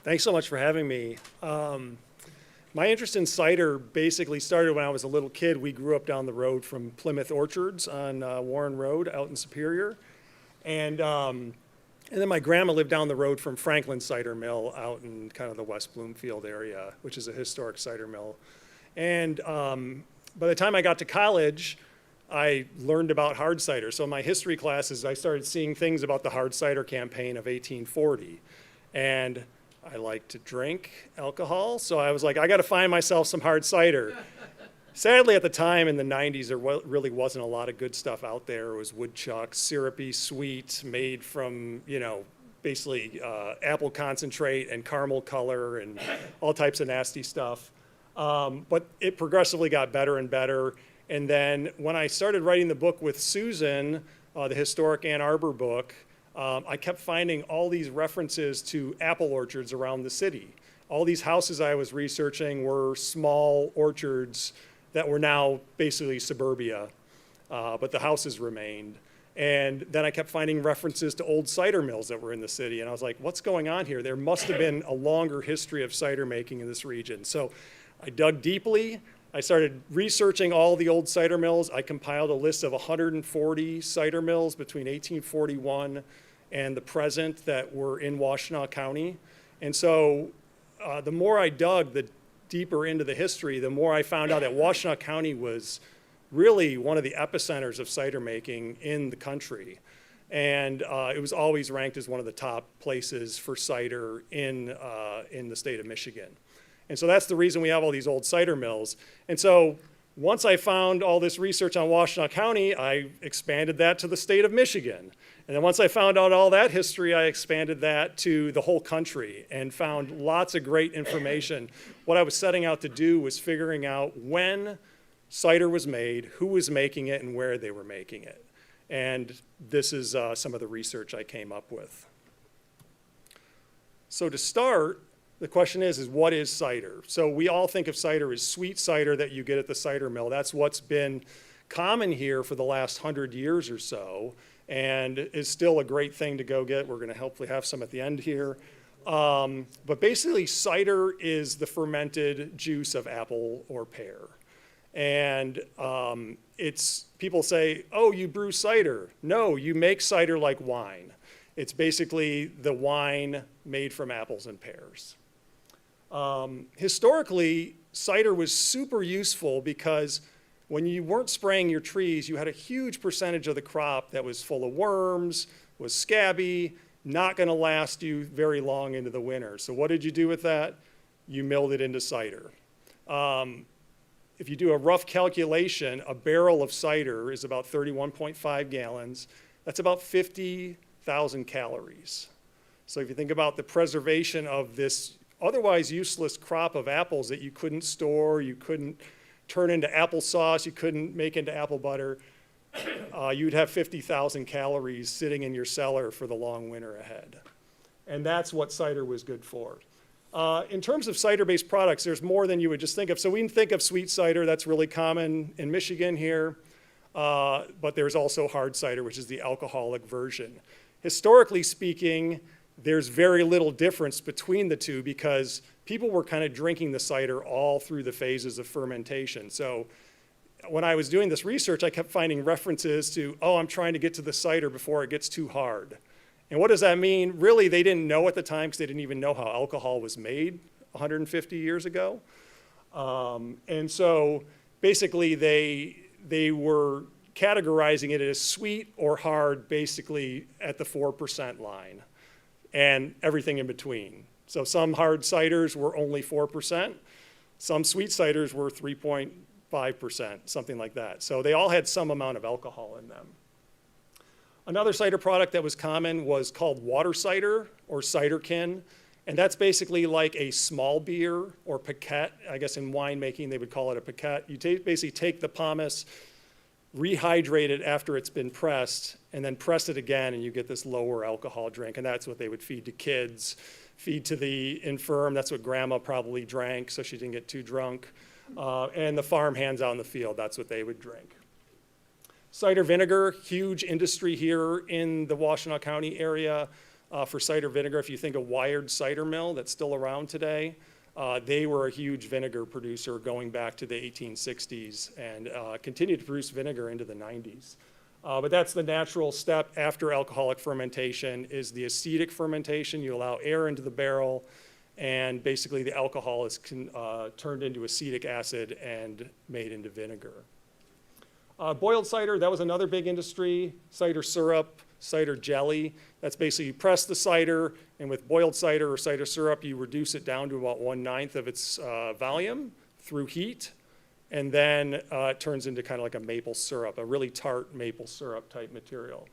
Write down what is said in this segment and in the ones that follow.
Thanks so much for having me. My interest in cider basically started when I was a little kid. We grew up down the road from Plymouth Orchards on Warren Road out in Superior. And then my grandma lived down the road from Franklin Cider Mill out in kind of the West Bloomfield area, which is a historic cider mill. And by the time I got to college, I learned about hard cider. So in my history classes, I started seeing things about the hard cider campaign of 1840. And I like to drink alcohol, so I was like, I got to find myself some hard cider. Sadly, at the time in the 90s, there really wasn't a lot of good stuff out there. It was woodchuck, syrupy, sweet, made from, basically apple concentrate and caramel color and all types of nasty stuff. But it progressively got better and better. And then when I started writing the book with Susan, the historic Ann Arbor book, I kept finding all these references to apple orchards around the city. All these houses I was researching were small orchards that were now basically suburbia, but the houses remained. And then I kept finding references to old cider mills that were in the city. And I was like, what's going on here? There must have been a longer history of cider making in this region. So I dug deeply. I started researching all the old cider mills. I compiled a list of 140 cider mills between 1841 and the present that were in Washtenaw County. And so the more I dug, the deeper into the history, the more I found out that Washtenaw County was really one of the epicenters of cider making in the country. And it was always ranked as one of the top places for cider in the state of Michigan. And so that's the reason we have all these old cider mills. And so once I found all this research on Washtenaw County, I expanded that to the state of Michigan. And then once I found out all that history, I expanded that to the whole country and found lots of great information. What I was setting out to do was figuring out when cider was made, who was making it, and where they were making it. And this is some of the research I came up with. So to start, the question is what is cider? So we all think of cider as sweet cider that you get at the cider mill. That's what's been common here for the last 100 years or so, and is still a great thing to go get. We're going to hopefully have some at the end here. But basically, cider is the fermented juice of apple or pear. And people say, oh, you brew cider. No, you make cider like wine. It's basically the wine made from apples and pears. Historically, cider was super useful because when you weren't spraying your trees, you had a huge percentage of the crop that was full of worms, was scabby, not going to last you very long into the winter. So what did you do with that? You milled it into cider. If you do a rough calculation, a barrel of cider is about 31.5 gallons. That's about 50,000 calories. So if you think about the preservation of this otherwise useless crop of apples that you couldn't store, you couldn't turn into applesauce, you couldn't make into apple butter, you'd have 50,000 calories sitting in your cellar for the long winter ahead. And that's what cider was good for. In terms of cider-based products, there's more than you would just think of. So we can think of sweet cider, that's really common in Michigan here, but there's also hard cider, which is the alcoholic version. Historically speaking, there's very little difference between the two because people were kind of drinking the cider all through the phases of fermentation. So when I was doing this research, I kept finding references to, oh, I'm trying to get to the cider before it gets too hard. And what does that mean? Really, they didn't know at the time because they didn't even know how alcohol was made 150 years ago. And so basically they were categorizing it as sweet or hard basically at the 4% line and everything in between. So some hard ciders were only 4%. Some sweet ciders were 3.5%, something like that. So they all had some amount of alcohol in them. Another cider product that was common was called water cider or ciderkin. And that's basically like a small beer or piquette. I guess in winemaking they would call it a piquette. You basically take the pomace, rehydrate it after it's been pressed, and then press it again, and you get this lower alcohol drink. And that's what they would feed to kids, feed to the infirm. That's what grandma probably drank so she didn't get too drunk. And the farm hands out in the field, that's what they would drink. Cider vinegar, huge industry here in the Washtenaw County area. for cider vinegar. If you think of Wired Cider Mill, that's still around today, they were a huge vinegar producer going back to the 1860s and continued to produce vinegar into the 90s. But that's the natural step after alcoholic fermentation is the acetic fermentation. You allow air into the barrel, and basically the alcohol is turned into acetic acid and made into vinegar. Boiled cider, that was another big industry. Cider syrup, cider jelly. That's basically you press the cider, and with boiled cider or cider syrup, you reduce it down to about 1/9 of its volume through heat, and then it turns into kind of like a maple syrup, a really tart maple syrup type material.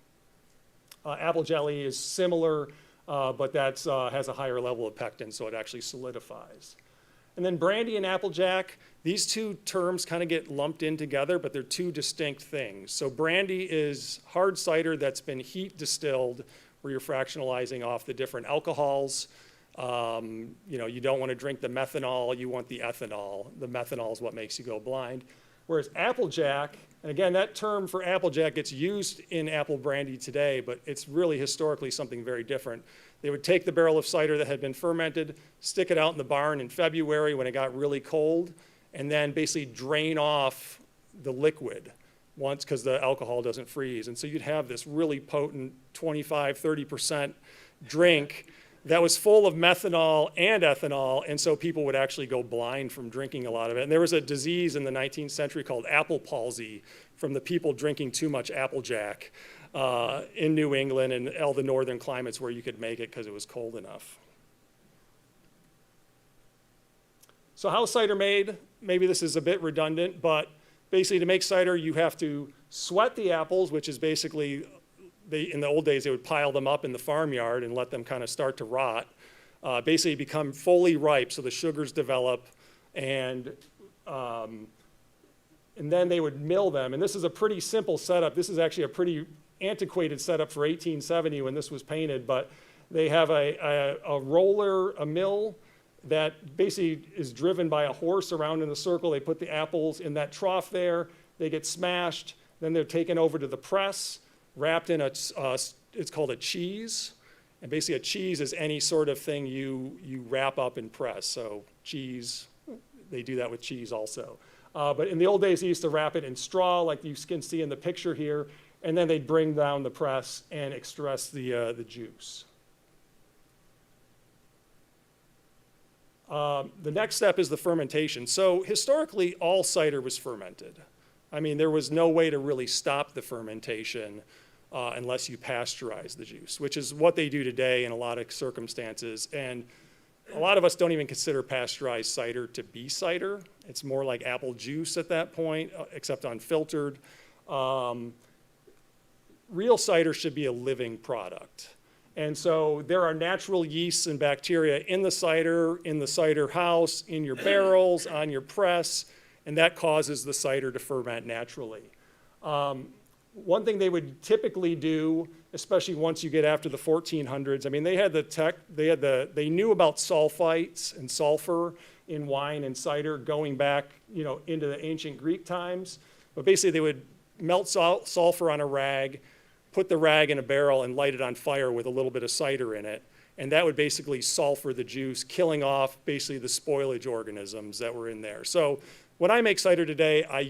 Apple jelly is similar, but that has a higher level of pectin, so it actually solidifies. And then brandy and applejack, these two terms kind of get lumped in together, but they're two distinct things. So brandy is hard cider that's been heat distilled, where you're fractionalizing off the different alcohols. You don't want to drink the methanol, you want the ethanol. The methanol is what makes you go blind. Whereas applejack, and again, that term for applejack gets used in apple brandy today, but it's really historically something very different. They would take the barrel of cider that had been fermented, stick it out in the barn in February when it got really cold, and then basically drain off the liquid once, because the alcohol doesn't freeze. And so you'd have this really potent 25, 30% drink that was full of methanol and ethanol, and so people would actually go blind from drinking a lot of it. And there was a disease in the 19th century called apple palsy from the people drinking too much applejack in New England and all the northern climates where you could make it because it was cold enough. So how's cider made? Maybe this is a bit redundant, but basically to make cider, you have to sweat the apples, which is basically, in the old days, they would pile them up in the farmyard and let them kind of start to rot, basically become fully ripe, so the sugars develop, and then they would mill them. And this is a pretty simple setup. This is actually a pretty antiquated setup for 1870 when this was painted, but they have a roller, a mill, that basically is driven by a horse around in a circle. They put the apples in that trough there, they get smashed, then they're taken over to the press, wrapped in it's called a cheese. And basically a cheese is any sort of thing you wrap up and press. So cheese, they do that with cheese also. But in the old days, they used to wrap it in straw, like you can see in the picture here, and then they'd bring down the press and express the juice. The next step is the fermentation. So historically, all cider was fermented. I mean, there was no way to really stop the fermentation unless you pasteurize the juice, which is what they do today in a lot of circumstances. And a lot of us don't even consider pasteurized cider to be cider. It's more like apple juice at that point, except unfiltered. Real cider should be a living product. And so there are natural yeasts and bacteria in the cider house, in your barrels, on your press, and that causes the cider to ferment naturally. One thing they would typically do, especially once you get after the 1400s, I mean, they knew about sulfites and sulfur in wine and cider going back, into the ancient Greek times. But basically they would melt sulfur on a rag, put the rag in a barrel and light it on fire with a little bit of cider in it. And that would basically sulfur the juice, killing off basically the spoilage organisms that were in there. So when I make cider today, I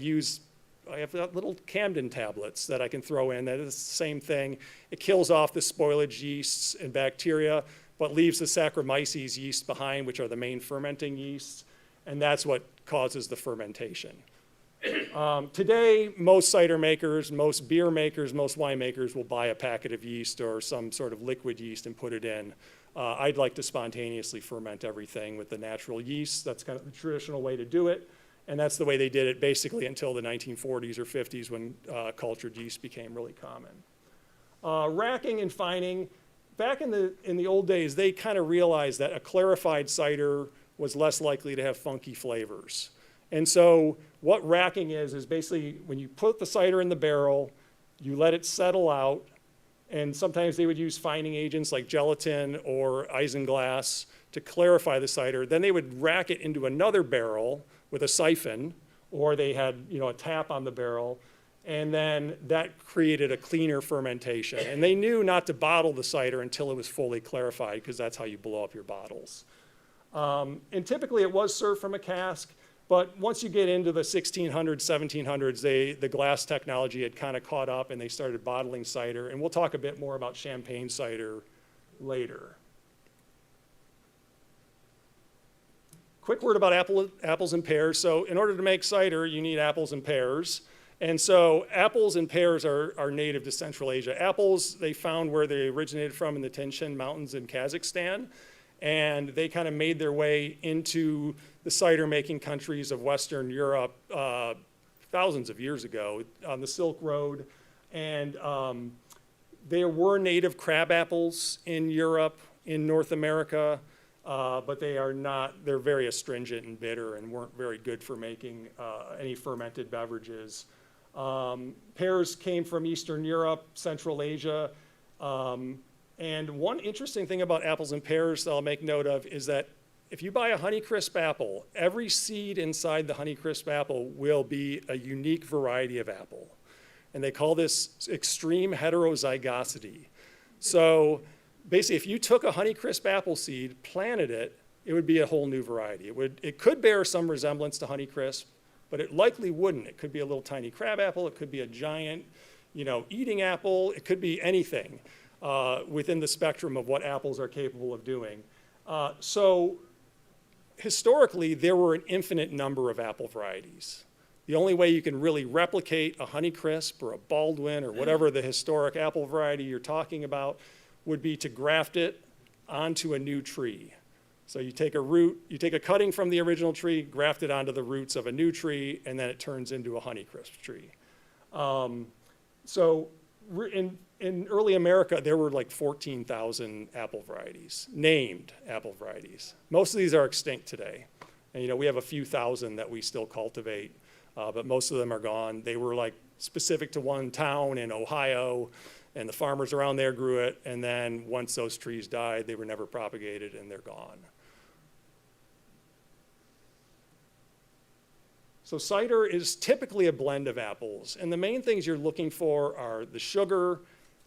have little Camden tablets that I can throw in. That is the same thing. It kills off the spoilage yeasts and bacteria, but leaves the Saccharomyces yeast behind, which are the main fermenting yeasts. And that's what causes the fermentation. Today, most cider makers, most beer makers, most wine makers will buy a packet of yeast or some sort of liquid yeast and put it in. I'd like to spontaneously ferment everything with the natural yeast. That's kind of the traditional way to do it. And that's the way they did it basically until the 1940s or 50s when cultured yeast became really common. Racking and fining. Back in the old days, they kind of realized that a clarified cider was less likely to have funky flavors. And so what racking is basically when you put the cider in the barrel, you let it settle out, and sometimes they would use fining agents like gelatin or isinglass to clarify the cider. Then they would rack it into another barrel with a siphon, or they had a tap on the barrel, And then that created a cleaner fermentation. And they knew not to bottle the cider until it was fully clarified, because that's how you blow up your bottles. And typically it was served from a cask, but once you get into the 1600s, 1700s, the glass technology had kind of caught up and they started bottling cider. And we'll talk a bit more about champagne cider later. Quick word about apples and pears. So in order to make cider, you need apples and pears. And so apples and pears are native to Central Asia. Apples, they found where they originated from in the Tian Mountains in Kazakhstan. And they kind of made their way into the cider-making countries of Western Europe thousands of years ago on the Silk Road. And there were native crab apples in Europe, in North America, but they're very astringent and bitter and weren't very good for making any fermented beverages. Pears came from Eastern Europe, Central Asia. And one interesting thing about apples and pears that I'll make note of is that if you buy a Honeycrisp apple, every seed inside the Honeycrisp apple will be a unique variety of apple. And they call this extreme heterozygosity. So basically, if you took a Honeycrisp apple seed, planted it, it would be a whole new variety. It could bear some resemblance to Honeycrisp, but it likely wouldn't. It could be a little tiny crab apple. It could be a giant, eating apple. It could be anything within the spectrum of what apples are capable of doing. So historically, there were an infinite number of apple varieties. The only way you can really replicate a Honeycrisp or a Baldwin or whatever the historic apple variety you're talking about would be to graft it onto a new tree. So you take a cutting from the original tree, graft it onto the roots of a new tree, and then it turns into a Honeycrisp tree. So in early America, there were like 14,000 apple varieties, named apple varieties. Most of these are extinct today. And we have a few thousand that we still cultivate, but most of them are gone. They were like specific to one town in Ohio, and the farmers around there grew it, and then once those trees died, they were never propagated and they're gone. So cider is typically a blend of apples, and the main things you're looking for are the sugar,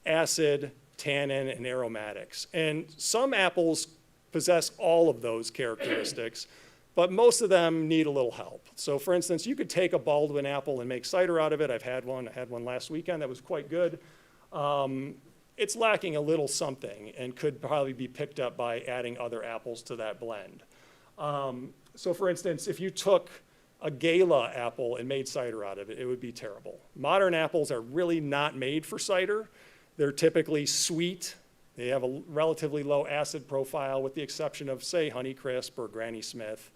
acid, tannin, and aromatics. And some apples possess all of those characteristics, but most of them need a little help. So for instance, you could take a Baldwin apple and make cider out of it. I had one last weekend that was quite good. It's lacking a little something and could probably be picked up by adding other apples to that blend. So for instance, if you took a Gala apple and made cider out of it, it would be terrible. Modern apples are really not made for cider. They're typically sweet. They have a relatively low acid profile with the exception of, say, Honeycrisp or Granny Smith,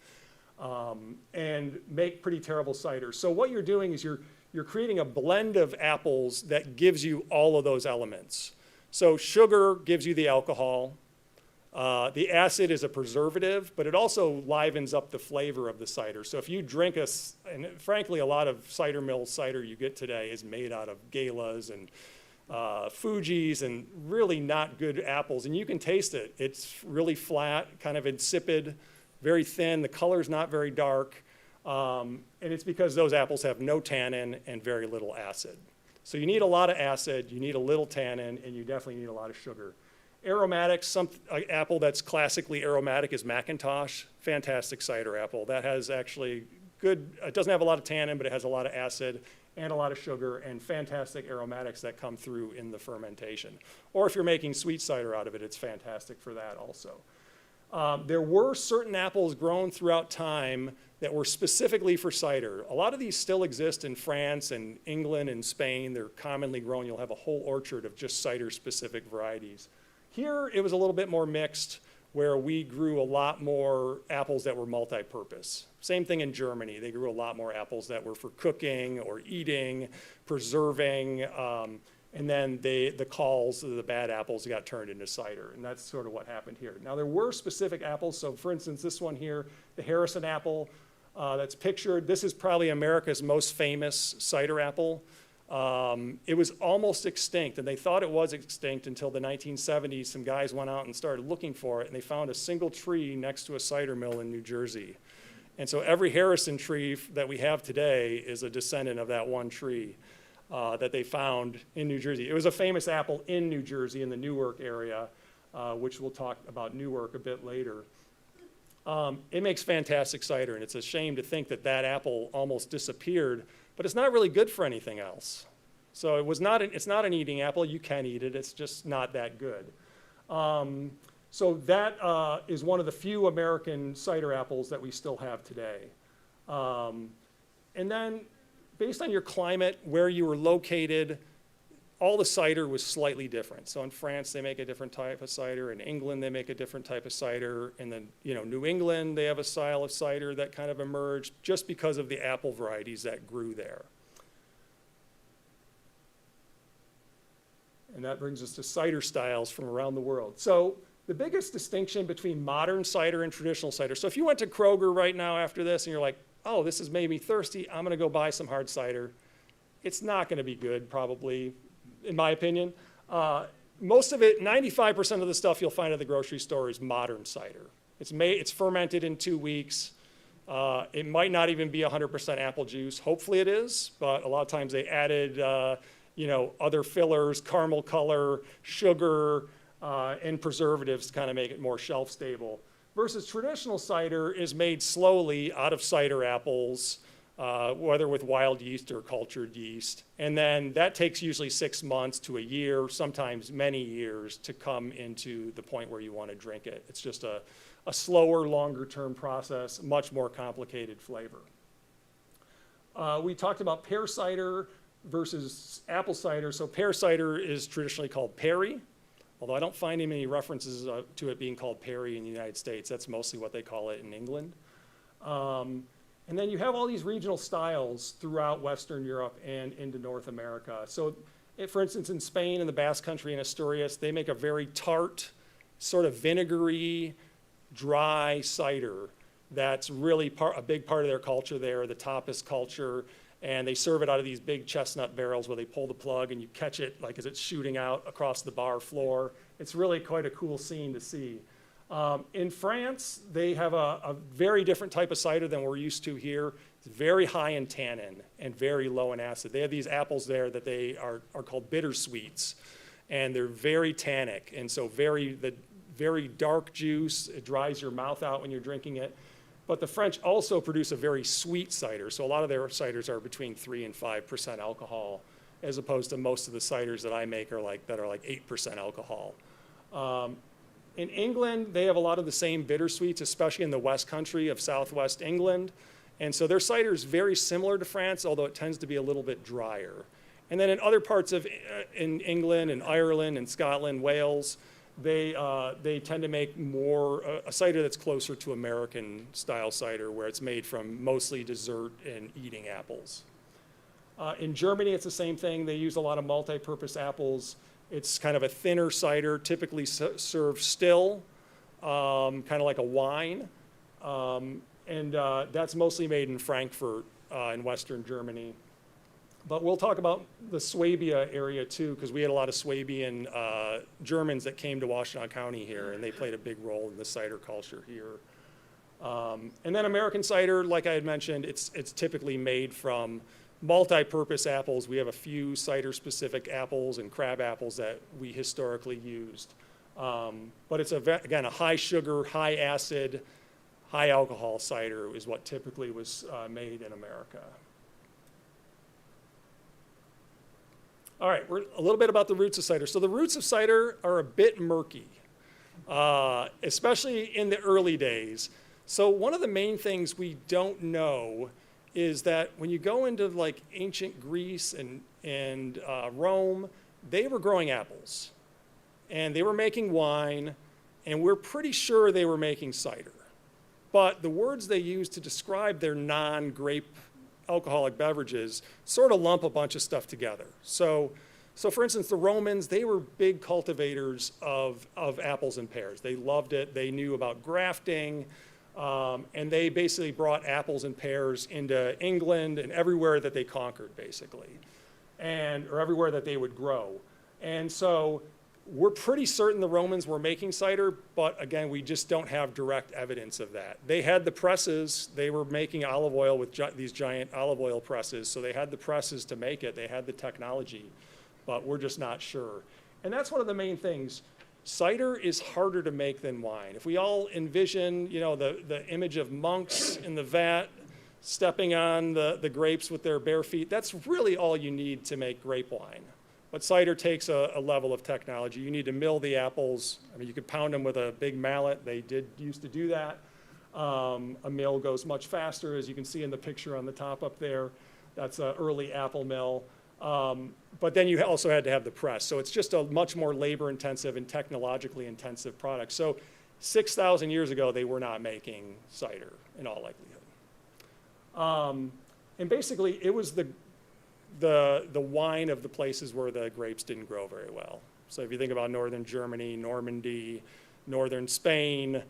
and make pretty terrible cider. So what you're doing is you're creating a blend of apples that gives you all of those elements. So sugar gives you the alcohol. The acid is a preservative, but it also livens up the flavor of the cider. So if you drink and frankly, a lot of cider mill cider you get today is made out of Galas and Fujis and really not good apples. And you can taste it. It's really flat, kind of insipid, very thin. The color's not very dark. And it's because those apples have no tannin and very little acid. So you need a lot of acid, you need a little tannin, and you definitely need a lot of sugar. Aromatics, an apple that's classically aromatic is Macintosh, fantastic cider apple. That has actually it doesn't have a lot of tannin, but it has a lot of acid and a lot of sugar and fantastic aromatics that come through in the fermentation. Or if you're making sweet cider out of it, it's fantastic for that also. There were certain apples grown throughout time that were specifically for cider. A lot of these still exist in France and England and Spain. They're commonly grown. You'll have a whole orchard of just cider-specific varieties. Here, it was a little bit more mixed, where we grew a lot more apples that were multi-purpose. Same thing in Germany. They grew a lot more apples that were for cooking or eating, preserving, and then the culls, the bad apples, got turned into cider, and that's sort of what happened here. Now, there were specific apples. So for instance, this one here, the Harrison apple that's pictured, this is probably America's most famous cider apple. It was almost extinct, and they thought it was extinct until the 1970s. Some guys went out and started looking for it, and they found a single tree next to a cider mill in New Jersey. And so every Harrison tree that we have today is a descendant of that one tree. that they found in New Jersey. It was a famous apple in New Jersey in the Newark area, which we'll talk about Newark a bit later. It makes fantastic cider, and it's a shame to think that that apple almost disappeared, but it's not really good for anything else. So it's not an eating apple. You can eat it. It's just not that good. So that is one of the few American cider apples that we still have today. And then based on your climate, where you were located, all the cider was slightly different. So in France, they make a different type of cider. In England, they make a different type of cider. And then, New England, they have a style of cider that kind of emerged just because of the apple varieties that grew there. And that brings us to cider styles from around the world. So the biggest distinction between modern cider and traditional cider. So if you went to Kroger right now after this and you're like, oh, this has made me thirsty, I'm gonna go buy some hard cider. It's not gonna be good, probably, in my opinion. Most of it, 95% of the stuff you'll find at the grocery store is modern cider. It's fermented in 2 weeks. It might not even be 100% apple juice. Hopefully it is, but a lot of times they added other fillers, caramel color, sugar, and preservatives to kind of make it more shelf stable. Versus traditional cider is made slowly out of cider apples, whether with wild yeast or cultured yeast. And then that takes usually 6 months to a year, sometimes many years, to come into the point where you want to drink it. It's just a slower, longer term process, much more complicated flavor. We talked about pear cider versus apple cider. So pear cider is traditionally called perry, although I don't find any references to it being called perry in the United States. That's mostly what they call it in England. And then you have all these regional styles throughout Western Europe and into North America. So for instance, in Spain and the Basque Country and Asturias, they make a very tart, sort of vinegary, dry cider that's really a big part of their culture there, the tapas culture. And they serve it out of these big chestnut barrels where they pull the plug and you catch it like as it's shooting out across the bar floor. It's really quite a cool scene to see. In France, they have a very different type of cider than we're used to here. It's very high in tannin and very low in acid. They have these apples there that they are called bittersweets, and they're very tannic. And so the very dark juice, it dries your mouth out when you're drinking it. But the French also produce a very sweet cider. So a lot of their ciders are between 3 and 5% alcohol, as opposed to most of the ciders that I make are like 8% alcohol. In England, they have a lot of the same bittersweets, especially in the West Country of Southwest England. And so their cider is very similar to France, although it tends to be a little bit drier. And then in other parts of in England and Ireland and Scotland, Wales, they tend to make more a cider that's closer to American style cider, where it's made from mostly dessert and eating apples. In Germany, it's the same thing. They use a lot of multi-purpose apples. It's kind of a thinner cider, typically served still, kind of like a wine. And that's mostly made in Frankfurt in Western Germany. But we'll talk about the Swabia area too, because we had a lot of Swabian Germans that came to Washtenaw County here, and they played a big role in the cider culture here. And then American cider, like I had mentioned, it's typically made from multi-purpose apples. We have a few cider-specific apples and crab apples that we historically used. But it's, again, a high sugar, high acid, high alcohol cider is what typically was made in America. All right, a little bit about the roots of cider. So the roots of cider are a bit murky, especially in the early days. So one of the main things we don't know is that when you go into like ancient Greece and Rome, they were growing apples, and they were making wine, and we're pretty sure they were making cider. But the words they used to describe their non-grape alcoholic beverages sort of lump a bunch of stuff together. So for instance, the Romans, they were big cultivators of apples and pears. They loved it. They knew about grafting, and they basically brought apples and pears into England and everywhere that they conquered, basically, or everywhere that they would grow. And so We're pretty certain the Romans were making cider, but again, we just don't have direct evidence of that. They had the presses. They were making olive oil with these giant olive oil presses, so they had the presses to make it. They had the technology, but we're just not sure. And that's one of the main things. Cider is harder to make than wine. If we all envision, you know, the image of monks in the vat stepping on the grapes with their bare feet, that's really all you need to make grape wine. But cider takes a level of technology. You need to mill the apples. I mean, you could pound them with a big mallet. They did used to do that. A mill goes much faster, as you can see in the picture on the top up there. That's an early apple mill. But then you also had to have the press. So it's just a much more labor-intensive and technologically intensive product. So 6,000 years ago, they were not making cider in all likelihood. And basically, it was the wine of the places where the grapes didn't grow very well. So if you think about northern Germany, Normandy, northern Spain,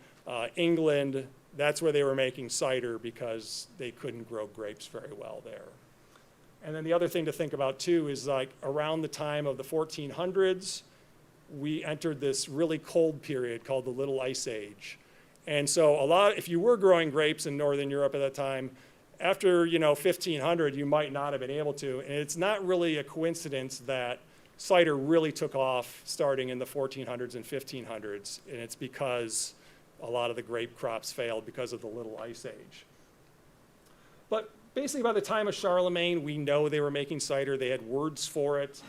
England, that's where they were making cider because they couldn't grow grapes very well there. And then the other thing to think about too is like around the time of the 1400s, we entered this really cold period called the Little Ice Age. And so if you were growing grapes in Northern Europe at that time, after 1500, you might not have been able to. And it's not really a coincidence that cider really took off starting in the 1400s and 1500s. And it's because a lot of the grape crops failed because of the Little Ice Age. But basically by the time of Charlemagne, we know they were making cider. They had words for it.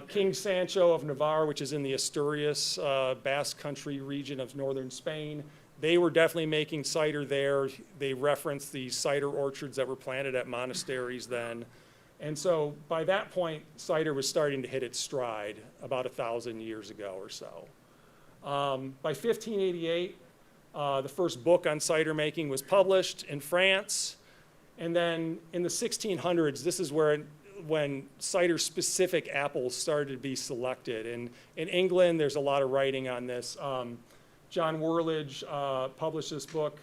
King Sancho of Navarre, which is in the Asturias, Basque Country region of northern Spain, they were definitely making cider there. They referenced the cider orchards that were planted at monasteries then. And so by that point, cider was starting to hit its stride about 1,000 years ago or so. By 1588, the first book on cider making was published in France. And then in the 1600s, this is when cider-specific apples started to be selected. And in England, there's a lot of writing on this. John Whirlidge published this book,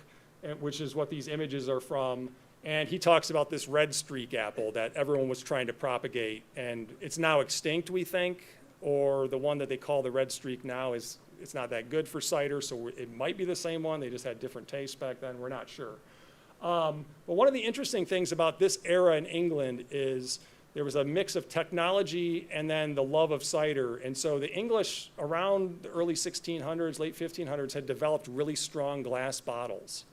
which is what these images are from. And he talks about this red streak apple that everyone was trying to propagate. And it's now extinct, we think, or the one that they call the red streak now it's not that good for cider, so it might be the same one. They just had different tastes back then. We're not sure. But one of the interesting things about this era in England is there was a mix of technology and then the love of cider. And so the English around the early 1600s, late 1500s had developed really strong glass bottles.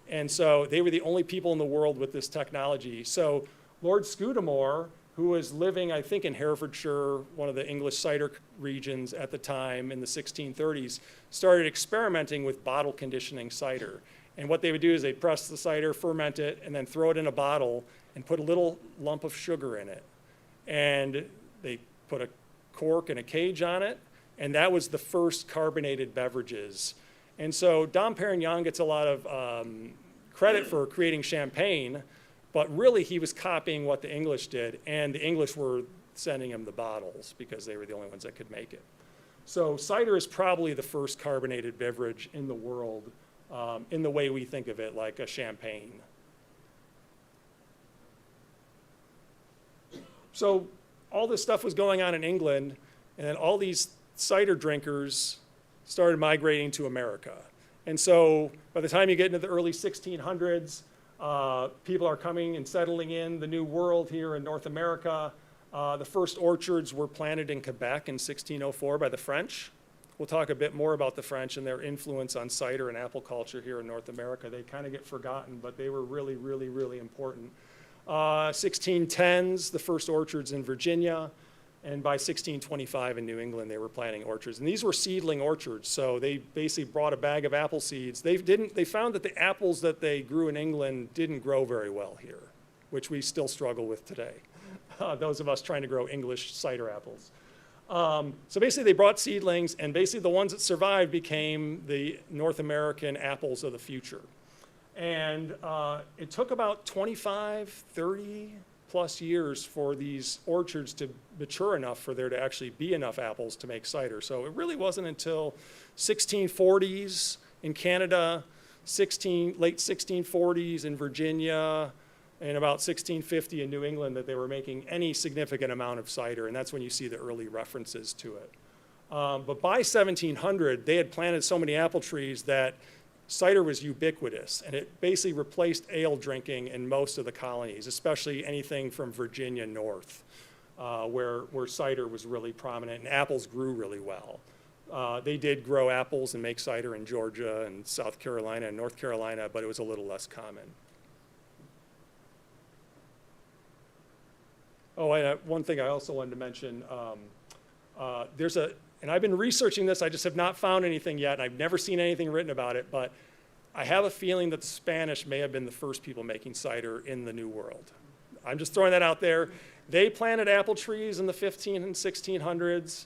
And so they were the only people in the world with this technology. So Lord Scudamore, who was living, I think, in Herefordshire, one of the English cider regions at the time in the 1630s, started experimenting with bottle conditioning cider. And what they would do is they'd press the cider, ferment it, and then throw it in a bottle and put a little lump of sugar in it. And they put a cork and a cage on it, and that was the first carbonated beverages. And so Dom Perignon gets a lot of credit for creating champagne, but really he was copying what the English did, and the English were sending him the bottles because they were the only ones that could make it. So cider is probably the first carbonated beverage in the world, in the way we think of it, like a champagne. So all this stuff was going on in England, and then all these cider drinkers started migrating to America. And so by the time you get into the early 1600s, people are coming and settling in the New World here in North America. The first orchards were planted in Quebec in 1604 by the French. We'll talk a bit more about the French and their influence on cider and apple culture here in North America. They kind of get forgotten, but they were really, really, really important. 1610s, the first orchards in Virginia, and by 1625 in New England, they were planting orchards. And these were seedling orchards, so they basically brought a bag of apple seeds. They found that the apples that they grew in England didn't grow very well here, which we still struggle with today, those of us trying to grow English cider apples. So basically they brought seedlings, and basically the ones that survived became the North American apples of the future. And it took about 25, 30 plus years for these orchards to mature enough for there to actually be enough apples to make cider. So it really wasn't until 1640s in Canada, late 1640s in Virginia, and about 1650 in New England that they were making any significant amount of cider, and that's when you see the early references to it. But by 1700, they had planted so many apple trees that cider was ubiquitous, and it basically replaced ale drinking in most of the colonies, especially anything from Virginia north, where cider was really prominent, and apples grew really well. They did grow apples and make cider in Georgia and South Carolina and North Carolina, but it was a little less common. Oh, and one thing I also wanted to mention, and I've been researching this, I just have not found anything yet, and I've never seen anything written about it, but I have a feeling that the Spanish may have been the first people making cider in the New World. I'm just throwing that out there. They planted apple trees in the 15 and 1600s.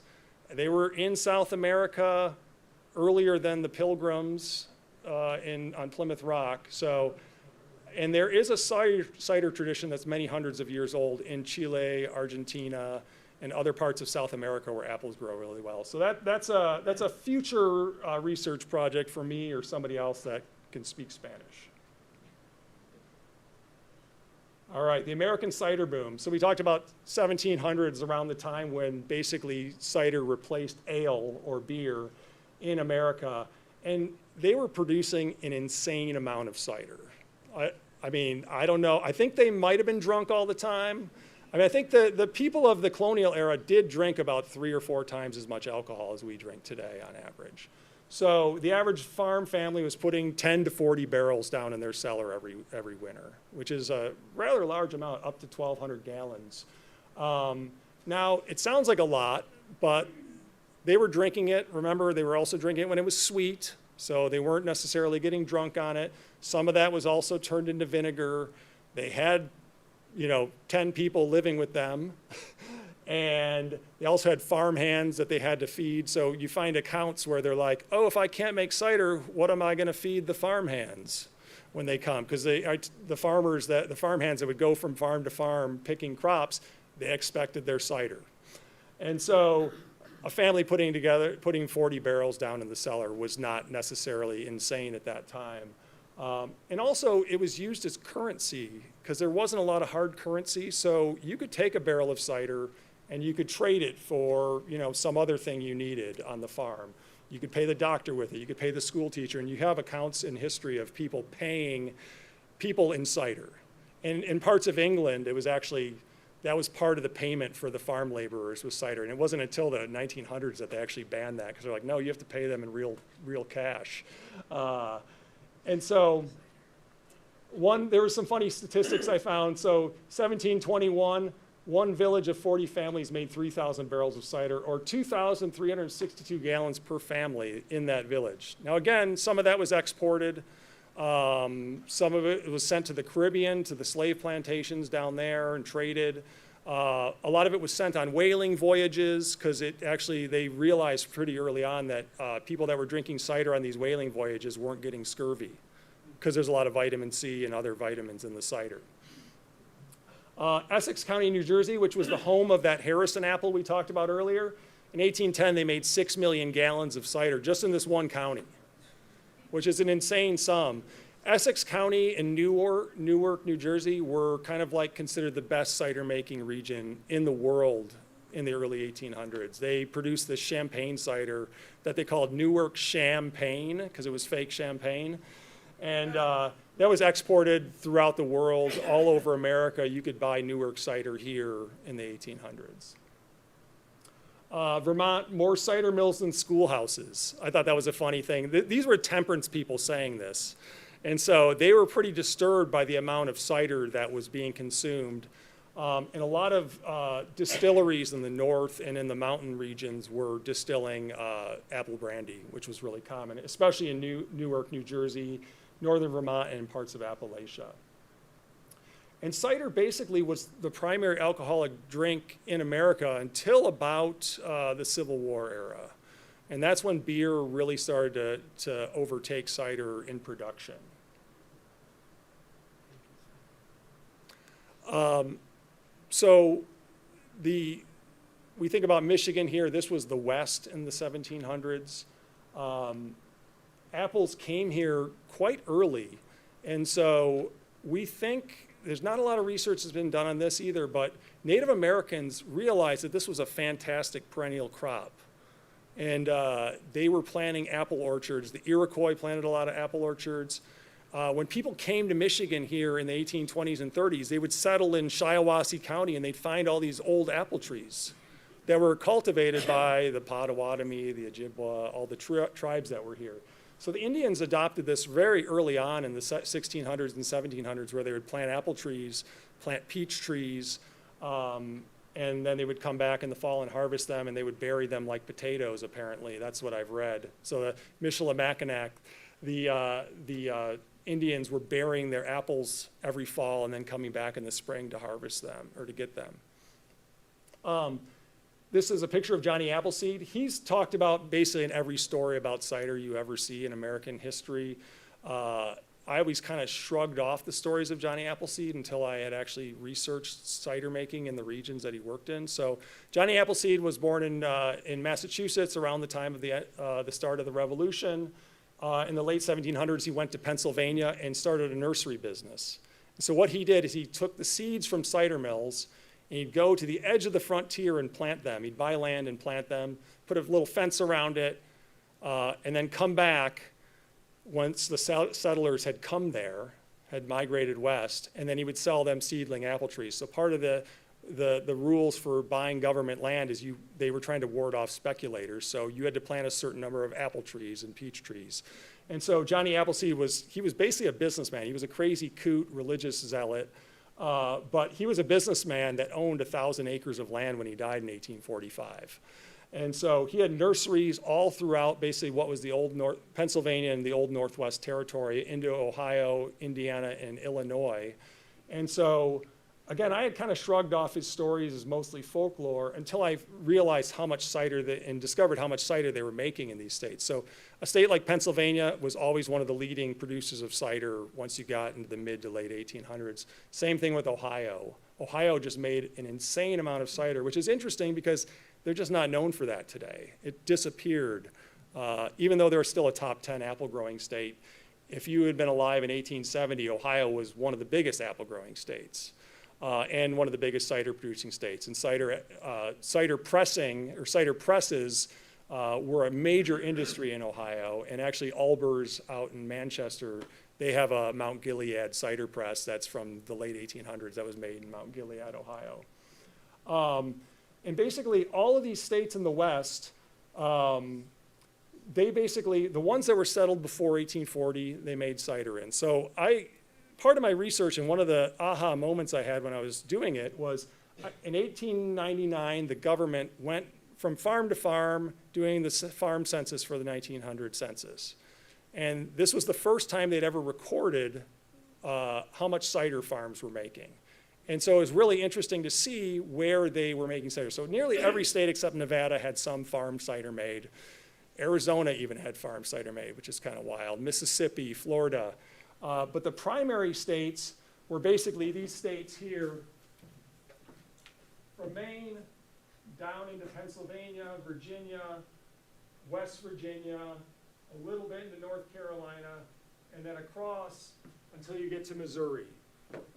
They were in South America earlier than the Pilgrims on Plymouth Rock. So, and there is a cider tradition that's many hundreds of years old in Chile, Argentina, and other parts of South America where apples grow really well. So that's a future research project for me or somebody else that can speak Spanish. All right, the American cider boom. So we talked about 1700s, around the time when basically cider replaced ale or beer in America. And they were producing an insane amount of cider. I mean, I don't know. I think they might have been drunk all the time. I mean, I think the people of the colonial era did drink about 3 or 4 times as much alcohol as we drink today on average. So the average farm family was putting 10 to 40 barrels down in their cellar every winter, which is a rather large amount, up to 1,200 gallons. Now, it sounds like a lot, but they were drinking it. Remember, they were also drinking it when it was sweet, so they weren't necessarily getting drunk on it. Some of that was also turned into vinegar. They had 10 people living with them. And they also had farm hands that they had to feed. So you find accounts where they're like, oh, if I can't make cider, what am I going to feed the farm hands when they come? Because the farm hands that would go from farm to farm picking crops, they expected their cider. And so a family putting 40 barrels down in the cellar was not necessarily insane at that time. And also, it was used as currency because there wasn't a lot of hard currency. So you could take a barrel of cider and you could trade it for some other thing you needed on the farm. You could pay the doctor with it. You could pay the school teacher. And you have accounts in history of people paying people in cider. And in parts of England, it was actually, that was part of the payment for the farm laborers was cider. And it wasn't until the 1900s that they actually banned that because they're like, no, you have to pay them in real cash. And so there were some funny statistics I found. So 1721, one village of 40 families made 3,000 barrels of cider, or 2,362 gallons per family in that village. Now again, some of that was exported. Some of it was sent to the Caribbean, to the slave plantations down there and traded. A lot of it was sent on whaling voyages because they realized pretty early on that people that were drinking cider on these whaling voyages weren't getting scurvy because there's a lot of vitamin C and other vitamins in the cider. Essex County, New Jersey, which was the home of that Harrison apple we talked about earlier, in 1810 they made 6 million gallons of cider just in this one county, which is an insane sum. Essex County and Newark, New Jersey were kind of like considered the best cider making region in the world in the early 1800s. They produced this champagne cider that they called Newark Champagne because it was fake champagne. And that was exported throughout the world, all over America. You could buy Newark cider here in the 1800s. Vermont, more cider mills than schoolhouses. I thought that was a funny thing. These were temperance people saying this. And so they were pretty disturbed by the amount of cider that was being consumed. And a lot of distilleries in the north and in the mountain regions were distilling apple brandy, which was really common, especially in Newark, New Jersey, northern Vermont, and parts of Appalachia. And cider basically was the primary alcoholic drink in America until about the Civil War era. And that's when beer really started to overtake cider in production. So we think about Michigan here. This was the West in the 1700s. Apples came here quite early. And so we think, there's not a lot of research that's been done on this either, but Native Americans realized that this was a fantastic perennial crop. And they were planting apple orchards. The Iroquois planted a lot of apple orchards. When people came to Michigan here in the 1820s and 30s, they would settle in Shiawassee County and they'd find all these old apple trees that were cultivated by the Potawatomi, the Ojibwa, all the tribes that were here. So the Indians adopted this very early on in the 1600s and 1700s, where they would plant apple trees, plant peach trees, and then they would come back in the fall and harvest them, and they would bury them like potatoes, apparently. That's what I've read. So the Michilimackinac, the Indians were burying their apples every fall and then coming back in the spring to harvest them, or to get them. This is a picture of Johnny Appleseed. He's talked about basically in every story about cider you ever see in American history. I always kind of shrugged off the stories of Johnny Appleseed until I had actually researched cider making in the regions that he worked in. So Johnny Appleseed was born in Massachusetts around the time of the start of the Revolution. In the late 1700s, he went to Pennsylvania and started a nursery business. So what he did is he took the seeds from cider mills, and he'd go to the edge of the frontier and plant them. He'd buy land and plant them, put a little fence around it, and then come back once the settlers had come there, had migrated west, and then he would sell them seedling apple trees. So part of the rules for buying government land is they were trying to ward off speculators. So you had to plant a certain number of apple trees and peach trees. And so Johnny Appleseed was basically a businessman. He was a crazy coot, religious zealot. But he was a businessman that owned 1,000 acres of land when he died in 1845. And so he had nurseries all throughout basically what was the old Pennsylvania and the old Northwest Territory into Ohio, Indiana, and Illinois. And so, again, I had kind of shrugged off his stories as mostly folklore until I realized how much cider and discovered how much cider they were making in these states. So a state like Pennsylvania was always one of the leading producers of cider once you got into the mid to late 1800s. Same thing with Ohio. Ohio just made an insane amount of cider, which is interesting because they're just not known for that today. It disappeared, even though they're still a top 10 apple growing state. If you had been alive in 1870, Ohio was one of the biggest apple growing states. And one of the biggest cider producing states. And cider pressing, or cider presses, were a major industry in Ohio. And actually Albers out in Manchester, they have a Mount Gilead cider press that's from the late 1800s that was made in Mount Gilead, Ohio. And basically all of these states in the West, they basically, the ones that were settled before 1840, they made cider in. So part of my research and one of the aha moments I had when I was doing it was in 1899, the government went from farm to farm doing the farm census for the 1900 census. And this was the first time they'd ever recorded how much cider farms were making. And so it was really interesting to see where they were making cider. So nearly every state except Nevada had some farm cider made. Arizona even had farm cider made, which is kind of wild. Mississippi, Florida. But the primary states were basically these states here, from Maine down into Pennsylvania, Virginia, West Virginia, a little bit into North Carolina, and then across until you get to Missouri.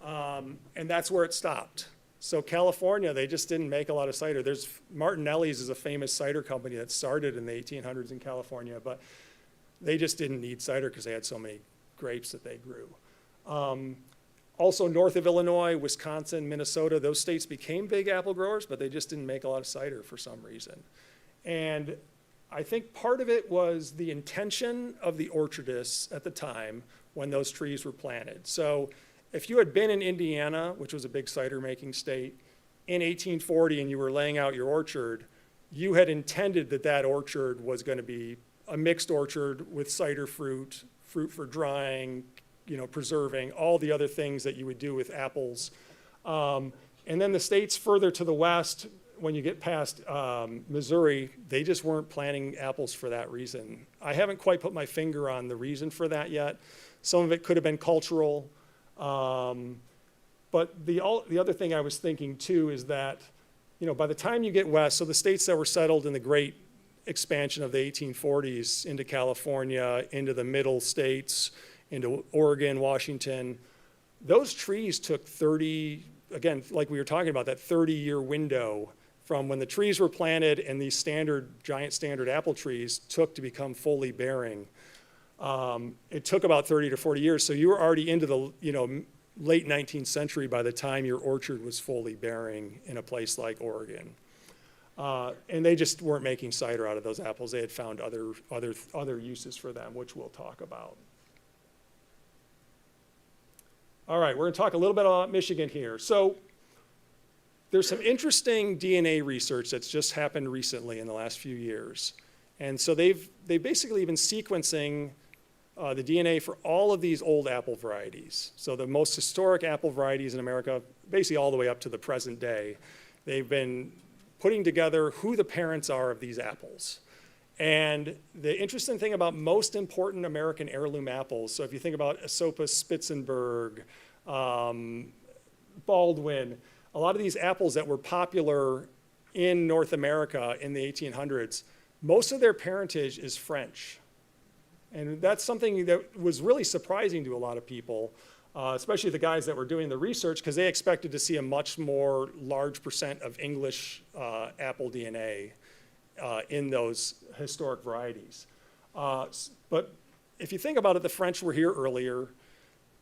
And that's where it stopped. So California, they just didn't make a lot of cider. Martinelli's is a famous cider company that started in the 1800s in California, but they just didn't need cider because they had so many grapes that they grew. Also north of Illinois, Wisconsin, Minnesota, those states became big apple growers, but they just didn't make a lot of cider for some reason. And I think part of it was the intention of the orchardists at the time when those trees were planted. So if you had been in Indiana, which was a big cider making state, in 1840 and you were laying out your orchard, you had intended that that orchard was going to be a mixed orchard with cider fruit for drying, preserving, all the other things that you would do with apples. And then the states further to the west, when you get past Missouri, they just weren't planting apples for that reason. I haven't quite put my finger on the reason for that yet. Some of it could have been cultural. But the other thing I was thinking too is that, by the time you get west, so the states that were settled in the great expansion of the 1840s into California, into the middle states, into Oregon, Washington, those trees took 30, again, like we were talking about, that 30-year window, from when the trees were planted and these giant standard apple trees took to become fully bearing. It took about 30 to 40 years, so you were already into the late 19th century by the time your orchard was fully bearing in a place like Oregon. And they just weren't making cider out of those apples. They had found other uses for them, which we'll talk about. All right, we're going to talk a little bit about Michigan here. So there's some interesting DNA research that's just happened recently in the last few years. And so they've basically been sequencing the DNA for all of these old apple varieties. So the most historic apple varieties in America, basically all the way up to the present day, they've been putting together who the parents are of these apples. And the interesting thing about most important American heirloom apples, so if you think about Esopus Spitzenberg, Baldwin, a lot of these apples that were popular in North America in the 1800s, most of their parentage is French. And that's something that was really surprising to a lot of people, especially the guys that were doing the research, because they expected to see a much more large percent of English apple DNA in those historic varieties. But if you think about it, the French were here earlier.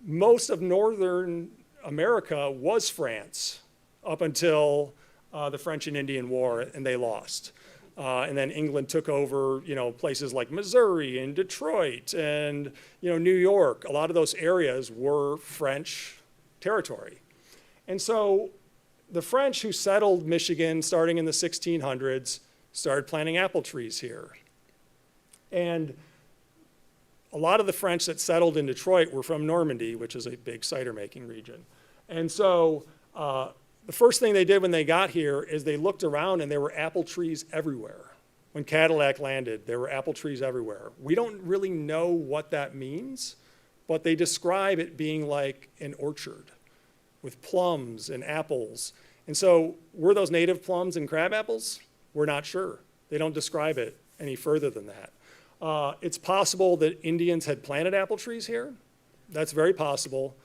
Most of Northern America was France up until the French and Indian War, and they lost. And then England took over, places like Missouri and Detroit and, New York. A lot of those areas were French territory. And so the French who settled Michigan starting in the 1600s started planting apple trees here. And a lot of the French that settled in Detroit were from Normandy, which is a big cider making region. And so the first thing they did when they got here is they looked around and there were apple trees everywhere. When Cadillac landed, there were apple trees everywhere. We don't really know what that means, but they describe it being like an orchard with plums and apples. And so were those native plums and crab apples? We're not sure. They don't describe it any further than that. It's possible that Indians had planted apple trees here. That's very possible.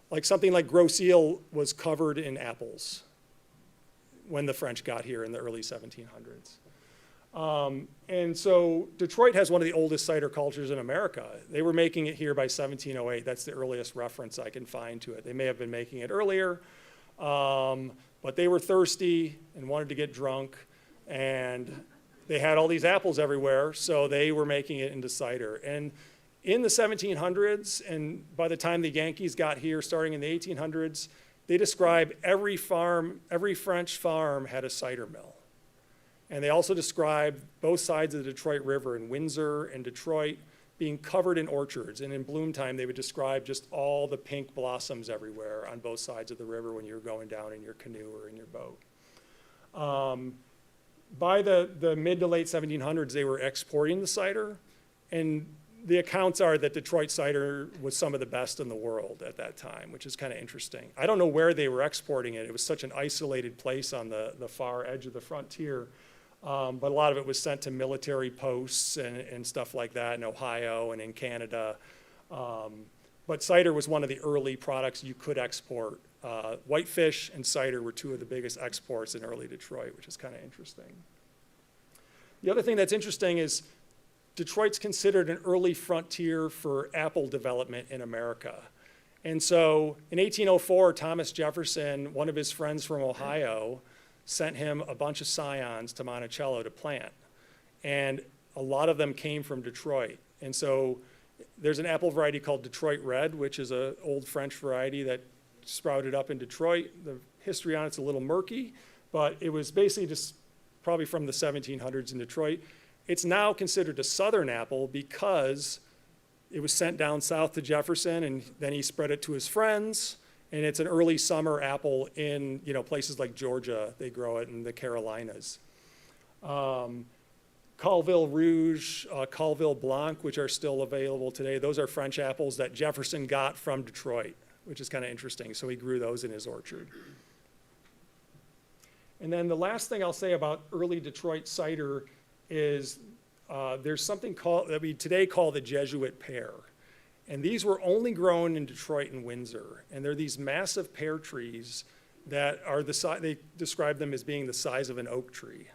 Like something like Grosse Ile was covered in apples when the French got here in the early 1700s. And so Detroit has one of the oldest cider cultures in America. They were making it here by 1708. That's the earliest reference I can find to it. They may have been making it earlier, but they were thirsty and wanted to get drunk, and they had all these apples everywhere, so they were making it into cider. And in the 1700s, and by the time the Yankees got here, starting in the 1800s, they describe every French farm had a cider mill. And they also describe both sides of the Detroit River in Windsor and Detroit being covered in orchards. And in bloom time, they would describe just all the pink blossoms everywhere on both sides of the river when you're going down in your canoe or in your boat. By the mid to late 1700s, they were exporting the cider, and the accounts are that Detroit cider was some of the best in the world at that time, which is kind of interesting. I don't know where they were exporting it. It was such an isolated place on the far edge of the frontier, but a lot of it was sent to military posts and stuff like that in Ohio and in Canada. But cider was one of the early products you could export. Whitefish and cider were two of the biggest exports in early Detroit, which is kind of interesting. The other thing that's interesting is Detroit's considered an early frontier for apple development in America. And so in 1804, Thomas Jefferson, one of his friends from Ohio, sent him a bunch of scions to Monticello to plant. And a lot of them came from Detroit. And so there's an apple variety called Detroit Red, which is an old French variety that sprouted up in Detroit. The history on it's a little murky, but it was basically just probably from the 1700s in Detroit. It's now considered a southern apple because it was sent down south to Jefferson, and then he spread it to his friends. And it's an early summer apple in places like Georgia. They grow it in the Carolinas. Colville Rouge, Colville Blanc, which are still available today, those are French apples that Jefferson got from Detroit, which is kind of interesting. So he grew those in his orchard. And then the last thing I'll say about early Detroit cider is there's something that we today call the Jesuit pear. And these were only grown in Detroit and Windsor. And they're these massive pear trees that are they describe them as being the size of an oak tree.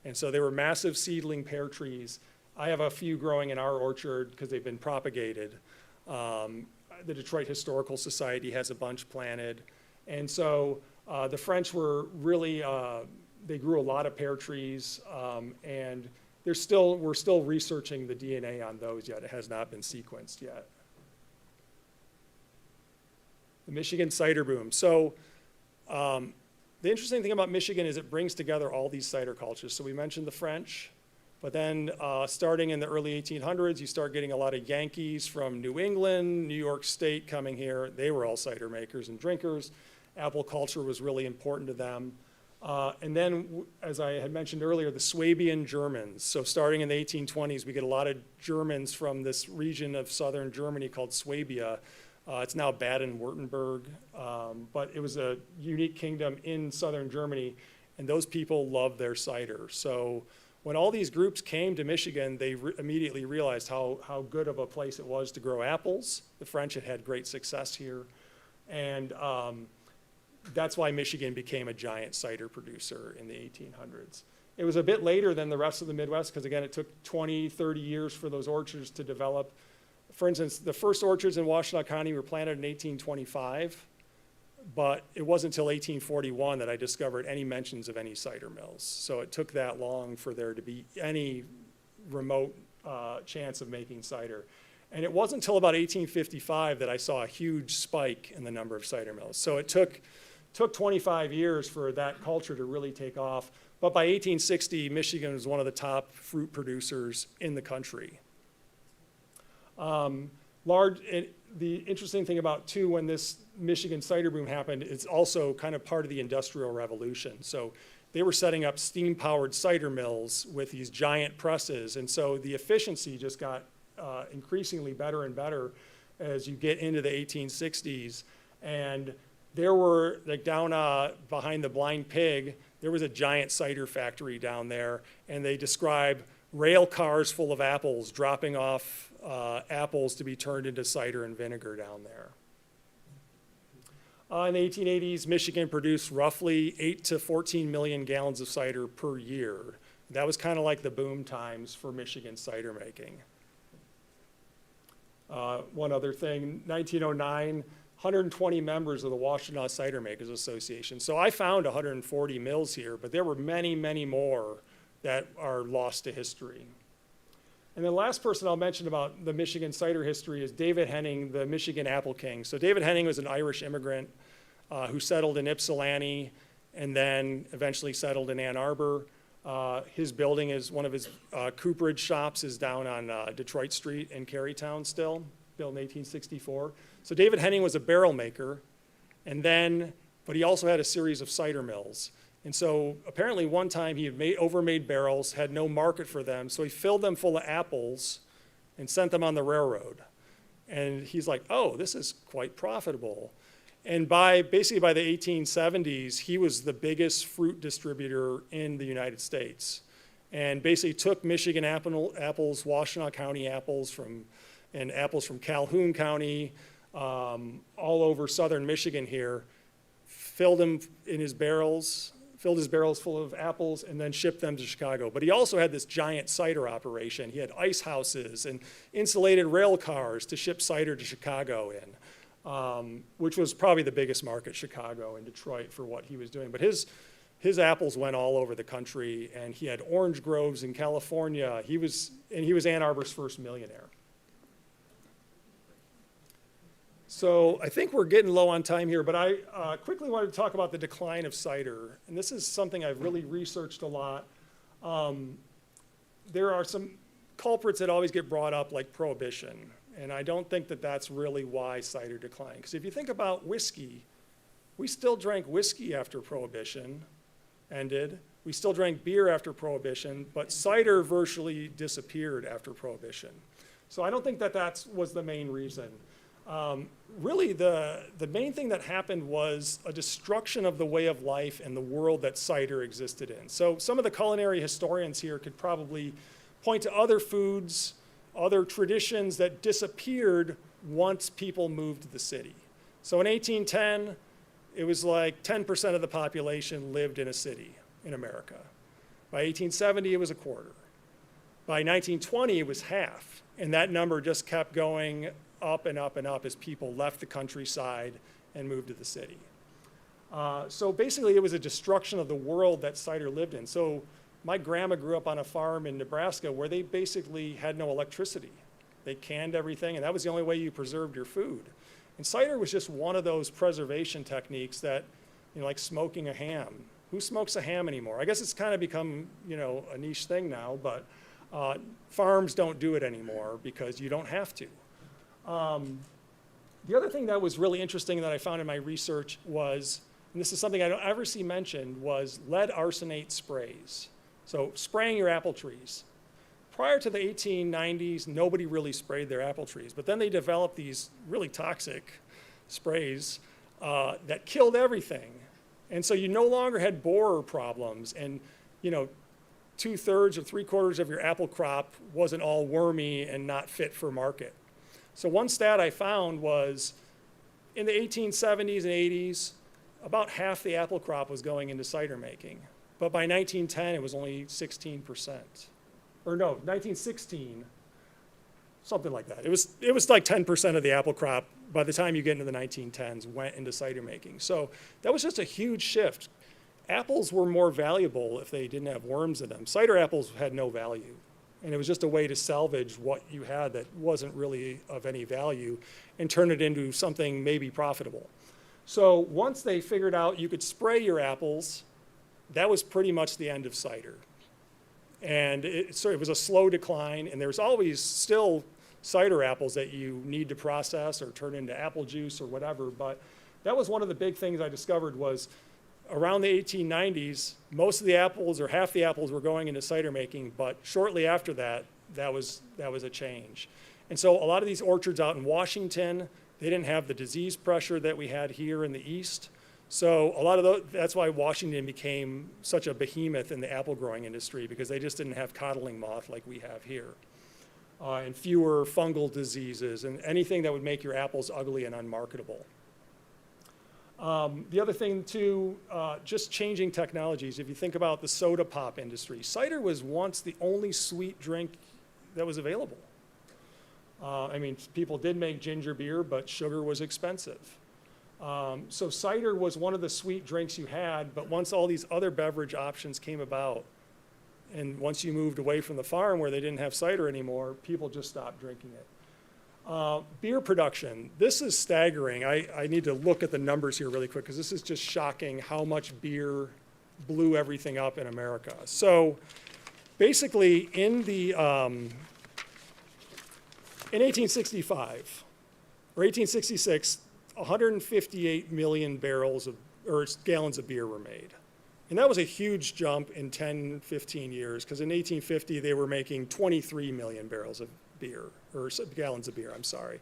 And so they were massive seedling pear trees. I have a few growing in our orchard because they've been propagated. The Detroit Historical Society has a bunch planted. And so the French were really, they grew a lot of pear trees, and we're still researching the DNA on those yet. It has not been sequenced yet. The Michigan cider boom. So the interesting thing about Michigan is it brings together all these cider cultures. So we mentioned the French, but then starting in the early 1800s, you start getting a lot of Yankees from New England, New York State coming here. They were all cider makers and drinkers. Apple culture was really important to them. And then, as I had mentioned earlier, the Swabian Germans. So starting in the 1820s, we get a lot of Germans from this region of southern Germany called Swabia. It's now Baden-Württemberg, but it was a unique kingdom in southern Germany, and those people loved their cider. So when all these groups came to Michigan, they immediately realized how good of a place it was to grow apples. The French had had great success here, and that's why Michigan became a giant cider producer in the 1800s. It was a bit later than the rest of the Midwest, because again, it took 20, 30 years for those orchards to develop. For instance, the first orchards in Washtenaw County were planted in 1825, but it wasn't until 1841 that I discovered any mentions of any cider mills. So it took that long for there to be any remote chance of making cider. And it wasn't until about 1855 that I saw a huge spike in the number of cider mills. So it took 25 years for that culture to really take off. But by 1860, Michigan was one of the top fruit producers in the country. The interesting thing about, too, when this Michigan cider boom happened, it's also kind of part of the Industrial Revolution. So they were setting up steam-powered cider mills with these giant presses. And so the efficiency just got increasingly better and better as you get into the 1860s. And there were, like down behind the Blind Pig, there was a giant cider factory down there. And they describe rail cars full of apples dropping off apples to be turned into cider and vinegar down there. In the 1880s, Michigan produced roughly 8 to 14 million gallons of cider per year. That was kind of like the boom times for Michigan cider making. One other thing, 1909, 120 members of the Washtenaw Cider Makers Association. So I found 140 mills here, but there were many, many more that are lost to history. And the last person I'll mention about the Michigan cider history is David Henning, the Michigan Apple King. So David Henning was an Irish immigrant who settled in Ypsilanti and then eventually settled in Ann Arbor. His building is one of his cooperage shops is down on Detroit Street in Carytown still, built in 1864. So David Henning was a barrel maker, but he also had a series of cider mills. And so apparently one time he had overmade barrels, had no market for them, so he filled them full of apples and sent them on the railroad. And he's like, oh, this is quite profitable. And basically by the 1870s, he was the biggest fruit distributor in the United States. And basically took Michigan apples, Washtenaw County apples and apples from Calhoun County, all over southern Michigan here, filled his barrels full of apples, and then shipped them to Chicago. But he also had this giant cider operation. He had ice houses and insulated rail cars to ship cider to Chicago in, which was probably the biggest market, Chicago and Detroit, for what he was doing. But his apples went all over the country, and he had orange groves in California. He was Ann Arbor's first millionaire. So I think we're getting low on time here, but I quickly wanted to talk about the decline of cider. And this is something I've really researched a lot. There are some culprits that always get brought up, like Prohibition. And I don't think that that's really why cider declined. Because if you think about whiskey, we still drank whiskey after Prohibition ended. We still drank beer after Prohibition, but cider virtually disappeared after Prohibition. So I don't think that was the main reason. Really, the main thing that happened was a destruction of the way of life and the world that cider existed in. So some of the culinary historians here could probably point to other foods, other traditions that disappeared once people moved to the city. So in 1810, it was like 10% of the population lived in a city in America. By 1870, it was a quarter. By 1920, it was half. And that number just kept going up and up and up as people left the countryside and moved to the city. So basically, it was a destruction of the world that cider lived in. So my grandma grew up on a farm in Nebraska where they basically had no electricity. They canned everything, and that was the only way you preserved your food. And cider was just one of those preservation techniques that, like smoking a ham. Who smokes a ham anymore? I guess it's kind of become, a niche thing now, but farms don't do it anymore because you don't have to. The other thing that was really interesting that I found in my research was, and this is something I don't ever see mentioned, was lead arsenate sprays. So spraying your apple trees. Prior to the 1890s, nobody really sprayed their apple trees, but then they developed these really toxic sprays that killed everything. And so you no longer had borer problems, and 2/3 or 3/4 of your apple crop wasn't all wormy and not fit for market. So one stat I found was in the 1870s and 80s, about half the apple crop was going into cider making. But by 1910, it was only 16%. Or no, 1916, something like that. It was like 10% of the apple crop by the time you get into the 1910s went into cider making. So that was just a huge shift. Apples were more valuable if they didn't have worms in them. Cider apples had no value. And it was just a way to salvage what you had that wasn't really of any value and turn it into something maybe profitable. So once they figured out you could spray your apples, that was pretty much the end of cider. And it was a slow decline, and there's always still cider apples that you need to process or turn into apple juice or whatever. But that was one of the big things I discovered was around the 1890s, most of the apples or half the apples were going into cider making, but shortly after that, that was a change. And so a lot of these orchards out in Washington, they didn't have the disease pressure that we had here in the East. So a lot of those, that's why Washington became such a behemoth in the apple growing industry, because they just didn't have codling moth like we have here. And fewer fungal diseases and anything that would make your apples ugly and unmarketable. The other thing too, just changing technologies. If you think about the soda pop industry, cider was once the only sweet drink that was available. People did make ginger beer, but sugar was expensive. So cider was one of the sweet drinks you had, but once all these other beverage options came about, and once you moved away from the farm where they didn't have cider anymore, people just stopped drinking it. Beer production, this is staggering. I need to look at the numbers here really quick because this is just shocking how much beer blew everything up in America. So basically in 1865 or 1866, 158 million gallons of beer were made. And that was a huge jump in 10, 15 years, because in 1850 they were making 23 million barrels of beer, or gallons of beer, I'm sorry.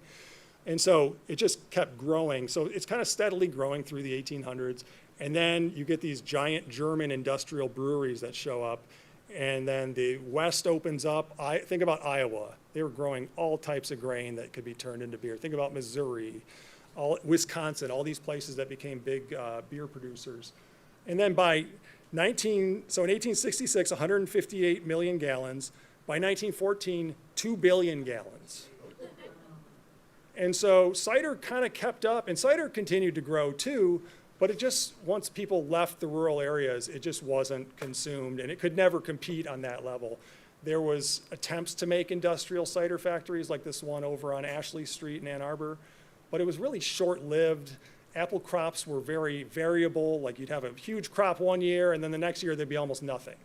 And so it just kept growing. So it's kind of steadily growing through the 1800s. And then you get these giant German industrial breweries that show up. And then the West opens up. Think about Iowa. They were growing all types of grain that could be turned into beer. Think about Missouri, Wisconsin, all these places that became big beer producers. And then in 1866, 158 million gallons. By 1914, 2 billion gallons. And so cider kind of kept up, and cider continued to grow too, but it just, once people left the rural areas, it just wasn't consumed, and it could never compete on that level. There was attempts to make industrial cider factories like this one over on Ashley Street in Ann Arbor, but it was really short-lived. Apple crops were very variable, like you'd have a huge crop one year, and then the next year there'd be almost nothing.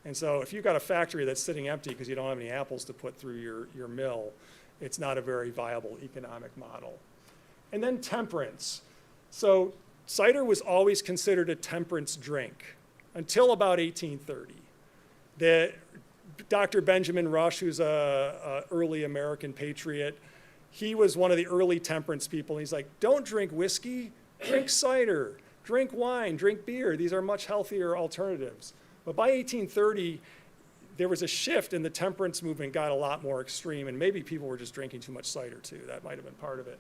And so if you've got a factory that's sitting empty because you don't have any apples to put through your mill, it's not a very viable economic model. And then temperance. So cider was always considered a temperance drink until about 1830. Dr. Benjamin Rush, who's a early American patriot, he was one of the early temperance people. He's like, don't drink whiskey, drink cider, drink wine, drink beer. These are much healthier alternatives. But by 1830, there was a shift, and the temperance movement got a lot more extreme, and maybe people were just drinking too much cider too. That might have been part of it.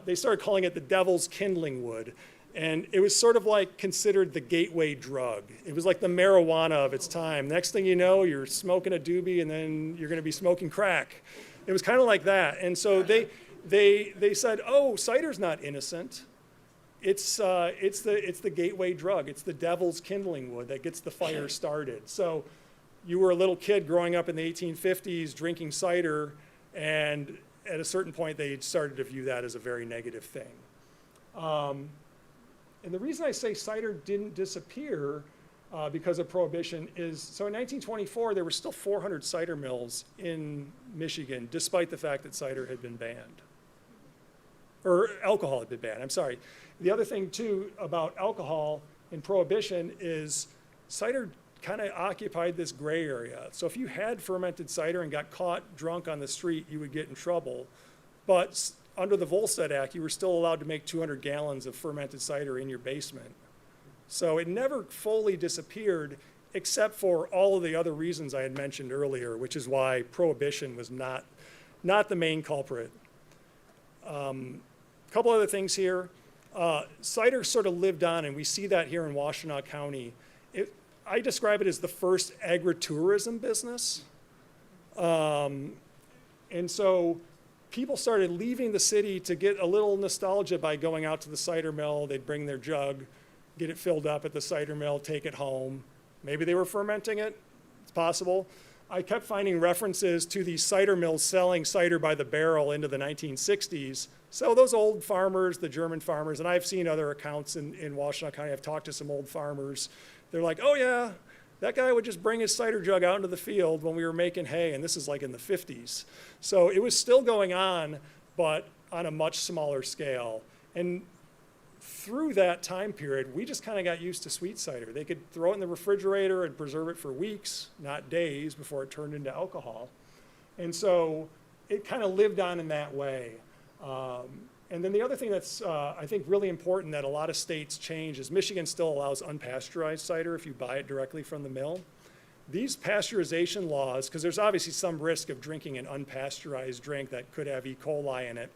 They started calling it the devil's kindling wood. And it was sort of like considered the gateway drug. It was like the marijuana of its time. Next thing you know, you're smoking a doobie and then you're gonna be smoking crack. It was kind of like that. And so they said, oh, cider's not innocent. It's the gateway drug. It's the devil's kindling wood that gets the fire started. So you were a little kid growing up in the 1850s drinking cider, and at a certain point they started to view that as a very negative thing. And the reason I say cider didn't disappear because of Prohibition is, so in 1924, there were still 400 cider mills in Michigan, despite the fact that cider had been banned. Or alcohol had been banned, I'm sorry. The other thing too about alcohol in Prohibition is cider kind of occupied this gray area. So if you had fermented cider and got caught drunk on the street, you would get in trouble. But under the Volstead Act, you were still allowed to make 200 gallons of fermented cider in your basement. So it never fully disappeared, except for all of the other reasons I had mentioned earlier, which is why Prohibition was not the main culprit. A couple other things here. Cider sort of lived on, and we see that here in Washtenaw County. I describe it as the first agritourism business. And so people started leaving the city to get a little nostalgia by going out to the cider mill. They'd bring their jug, get it filled up at the cider mill, take it home. Maybe they were fermenting it, it's possible. I kept finding references to these cider mills selling cider by the barrel into the 1960s. So those old farmers, the German farmers, and I've seen other accounts in Washtenaw County, I've talked to some old farmers. They're like, oh yeah, that guy would just bring his cider jug out into the field when we were making hay, and this is like in the 50s. So it was still going on, but on a much smaller scale. And through that time period, we just kind of got used to sweet cider. They could throw it in the refrigerator and preserve it for weeks, not days, before it turned into alcohol. And so it kind of lived on in that way. And then the other thing that's, I think, really important that a lot of states change is Michigan still allows unpasteurized cider if you buy it directly from the mill. These pasteurization laws, because there's obviously some risk of drinking an unpasteurized drink that could have E. coli in it.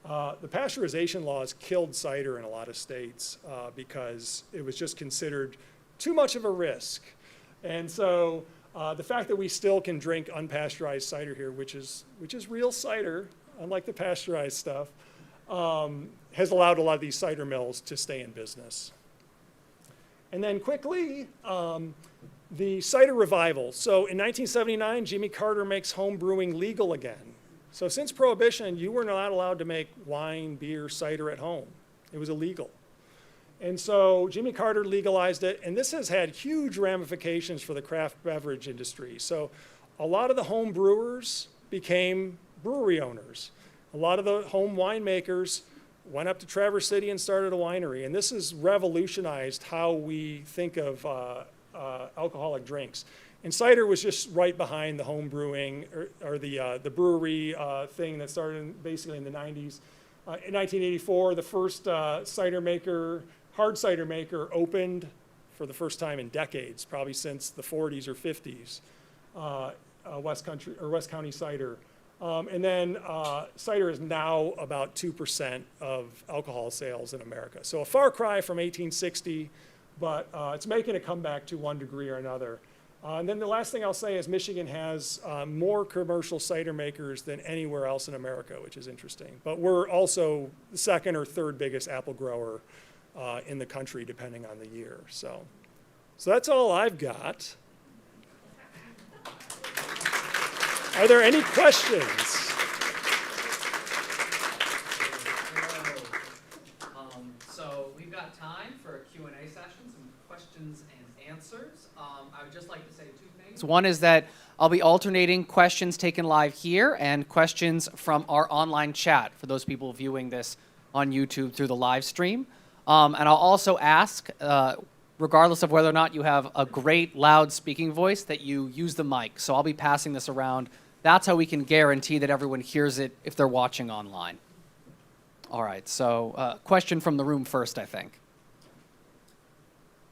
The pasteurization laws killed cider in a lot of states because it was just considered too much of a risk. And so the fact that we still can drink unpasteurized cider here, which is real cider, unlike the pasteurized stuff, has allowed a lot of these cider mills to stay in business. And then quickly, the cider revival. So in 1979, Jimmy Carter makes home brewing legal again. So since Prohibition, you were not allowed to make wine, beer, cider at home. It was illegal. And so Jimmy Carter legalized it, and this has had huge ramifications for the craft beverage industry. So a lot of the home brewers became brewery owners. A lot of the home winemakers went up to Traverse City and started a winery, and this has revolutionized how we think of alcoholic drinks. And cider was just right behind the home brewing or the brewery thing that started basically in the 90s. In 1984, the first cider maker, hard cider maker, opened for the first time in decades, probably since the 40s or 50s. West County Cider. And then cider is now about 2% of alcohol sales in America. So a far cry from 1860, but it's making a comeback to one degree or another. And then the last thing I'll say is Michigan has more commercial cider makers than anywhere else in America, which is interesting. But we're also the second or third biggest apple grower in the country, depending on the year. So that's all I've got. Are there any questions? So we've got time for a Q&A session, some questions and answers. I would just like to say two things. One is that I'll be alternating questions taken live here and questions from our online chat for those people viewing this on YouTube through the live stream. And I'll also ask, regardless of whether or not you have a great loud speaking voice, that you use the mic. So I'll be passing this around. That's how we can guarantee that everyone hears it if they're watching online. All right, so question from the room first, I think.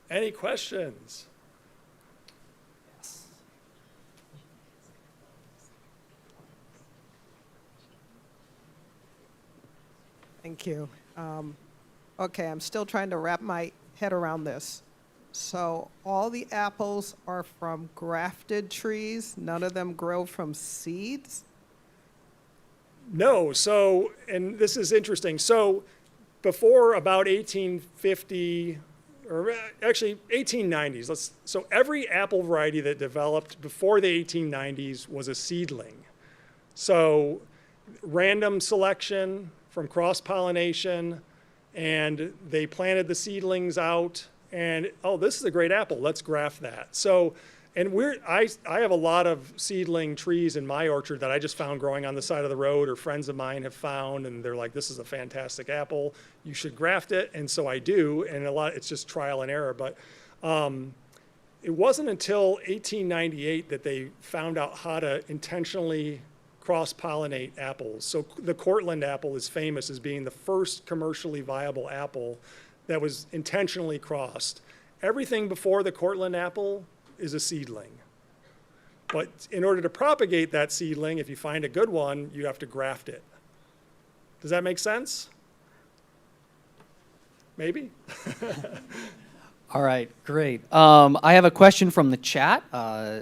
Any questions? Yes. Thank you. Okay, I'm still trying to wrap my head around this. So all the apples are from grafted trees? None of them grow from seeds? No, so, and this is interesting. So before about 1850, or actually 1890s, so every apple variety that developed before the 1890s was a seedling. So random selection from cross-pollination, and they planted the seedlings out, and oh, this is a great apple, let's graft that. So, and I have a lot of seedling trees in my orchard that I just found growing on the side of the road, or friends of mine have found, and they're like, this is a fantastic apple, you should graft it, and so I do, and it's just trial and error, but it wasn't until 1898 that they found out how to intentionally cross-pollinate apples. So the Cortland apple is famous as being the first commercially viable apple that was intentionally crossed. Everything before the Cortland apple is a seedling. But in order to propagate that seedling, if you find a good one, you have to graft it. Does that make sense? Maybe? All right, great. I have a question from the chat.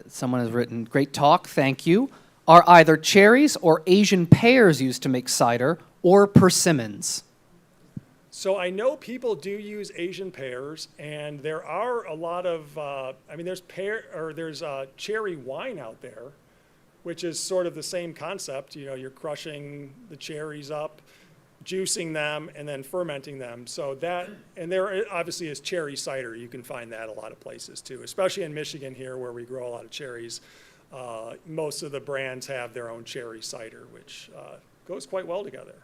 Someone has written, great talk, thank you. Are either cherries or Asian pears used to make cider, or persimmons? So I know people do use Asian pears, and there are a lot of, there's cherry wine out there, which is sort of the same concept. You know, you're crushing the cherries up, juicing them, and then fermenting them. So that, and there obviously is cherry cider. You can find that a lot of places too, especially in Michigan here where we grow a lot of cherries. Most of the brands have their own cherry cider, which goes quite well together.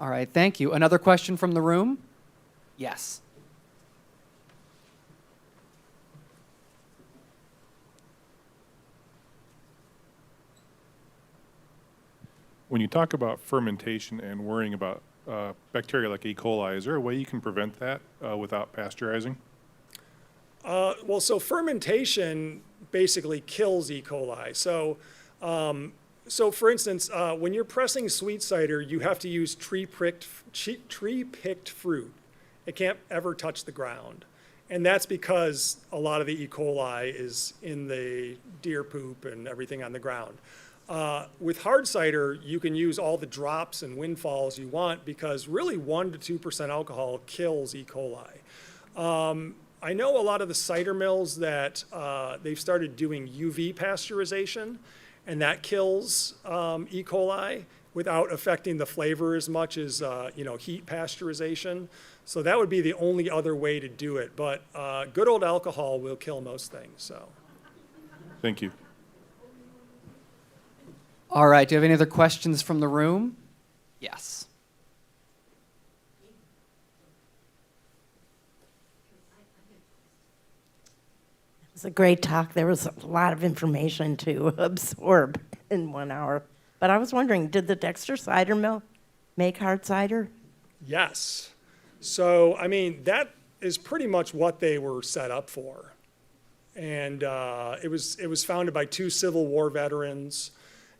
All right, thank you. Another question from the room? Yes. When you talk about fermentation and worrying about bacteria like E. coli, is there a way you can prevent that without pasteurizing? So fermentation basically kills E. coli. So for instance, when you're pressing sweet cider, you have to use tree-picked fruit. It can't ever touch the ground. And that's because a lot of the E. coli is in the deer poop and everything on the ground. With hard cider, you can use all the drops and windfalls you want because really 1% to 2% alcohol kills E. coli. I know a lot of the cider mills that they've started doing UV pasteurization, and that kills E. coli without affecting the flavor as much as heat pasteurization. So that would be the only other way to do it. But good old alcohol will kill most things. So. Thank you. All right, do you have any other questions from the room? Yes. It was a great talk. There was a lot of information to absorb in 1 hour. But I was wondering, did the Dexter Cider Mill make hard cider? Yes. So, that is pretty much what they were set up for. And it was founded by 2 Civil War veterans.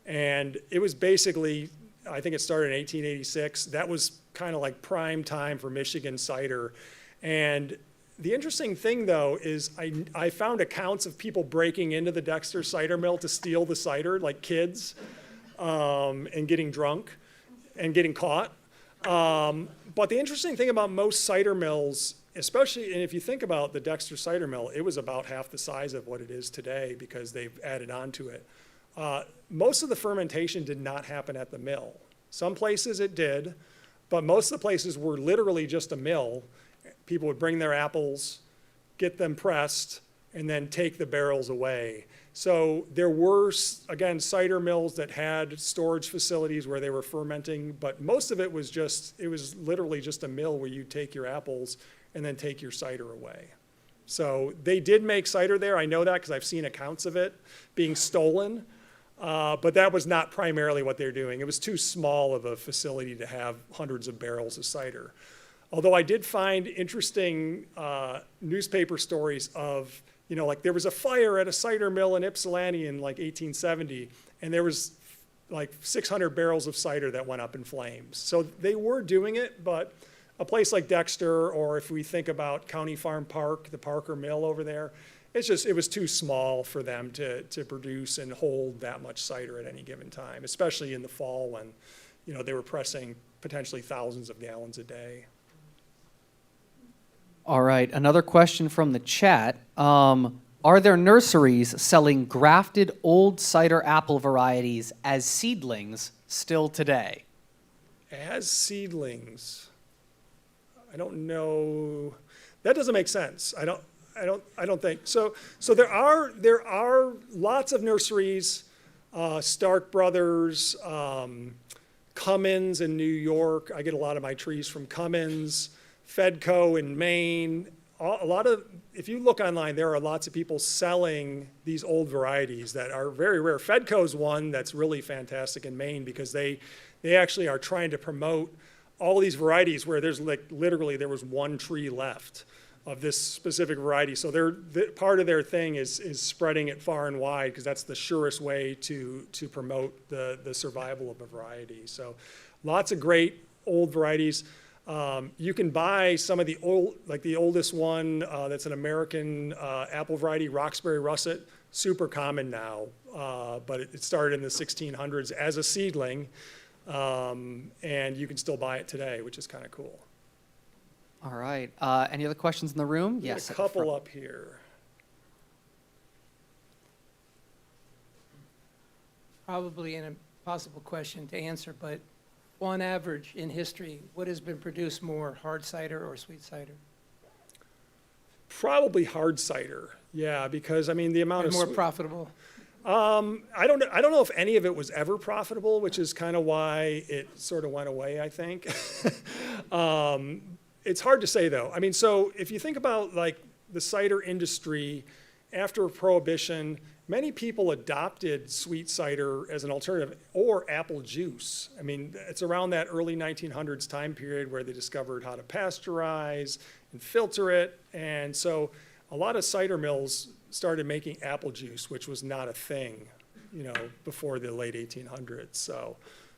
And it was basically, I think it started in 1886. That was kind of like prime time for Michigan cider. And the interesting thing, though, is I found accounts of people breaking into the Dexter Cider Mill to steal the cider, like kids, and getting drunk and getting caught. But the interesting thing about most cider mills, especially, and if you think about the Dexter Cider Mill, it was about half the size of what it is today because they've added on to it. Most of the fermentation did not happen at the mill. Some places it did, but most of the places were literally just a mill. People would bring their apples, get them pressed, and then take the barrels away. So there were, again, cider mills that had storage facilities where they were fermenting, but most of it was literally just a mill where you take your apples and then take your cider away. So they did make cider there. I know that because I've seen accounts of it being stolen. But that was not primarily what they're doing. It was too small of a facility to have hundreds of barrels of cider. Although I did find interesting newspaper stories of, like there was a fire at a cider mill in Ypsilanti in like 1870, and there was like 600 barrels of cider that went up in flames. So they were doing it, but a place like Dexter, or if we think about County Farm Park, the Parker Mill over there, it was too small for them to produce and hold that much cider at any given time, especially in the fall when, they were pressing potentially thousands of gallons a day. All right, another question from the chat. Are there nurseries selling grafted old cider apple varieties as seedlings still today? As seedlings, I don't know. That doesn't make sense. I don't think so. So there are lots of nurseries, Stark Brothers, Cummins in New York. I get a lot of my trees from Cummins, Fedco in Maine. If you look online, there are lots of people selling these old varieties that are very rare. Fedco's one that's really fantastic in Maine because they actually are trying to promote all these varieties where there's literally there was one tree left of this specific variety. So part of their thing is spreading it far and wide because that's the surest way to promote the survival of a variety. So lots of great old varieties. You can buy some of the oldest one that's an American apple variety, Roxbury Russet, super common now, but it started in the 1600s as a seedling, and you can still buy it today, which is kind of cool. All right. Any other questions in the room? Yes. A couple up here. Probably an impossible question to answer, but on average in history, what has been produced more, hard cider or sweet cider? Probably hard cider, yeah, because the amount And of more profitable? I don't know if any of it was ever profitable, which is kind of why it sort of went away, I think. It's hard to say though. So if you think about the cider industry after Prohibition, many people adopted sweet cider as an alternative or apple juice. It's around that early 1900s time period where they discovered how to pasteurize and filter it. And so a lot of cider mills started making apple juice, which was not a thing, before the late 1800s.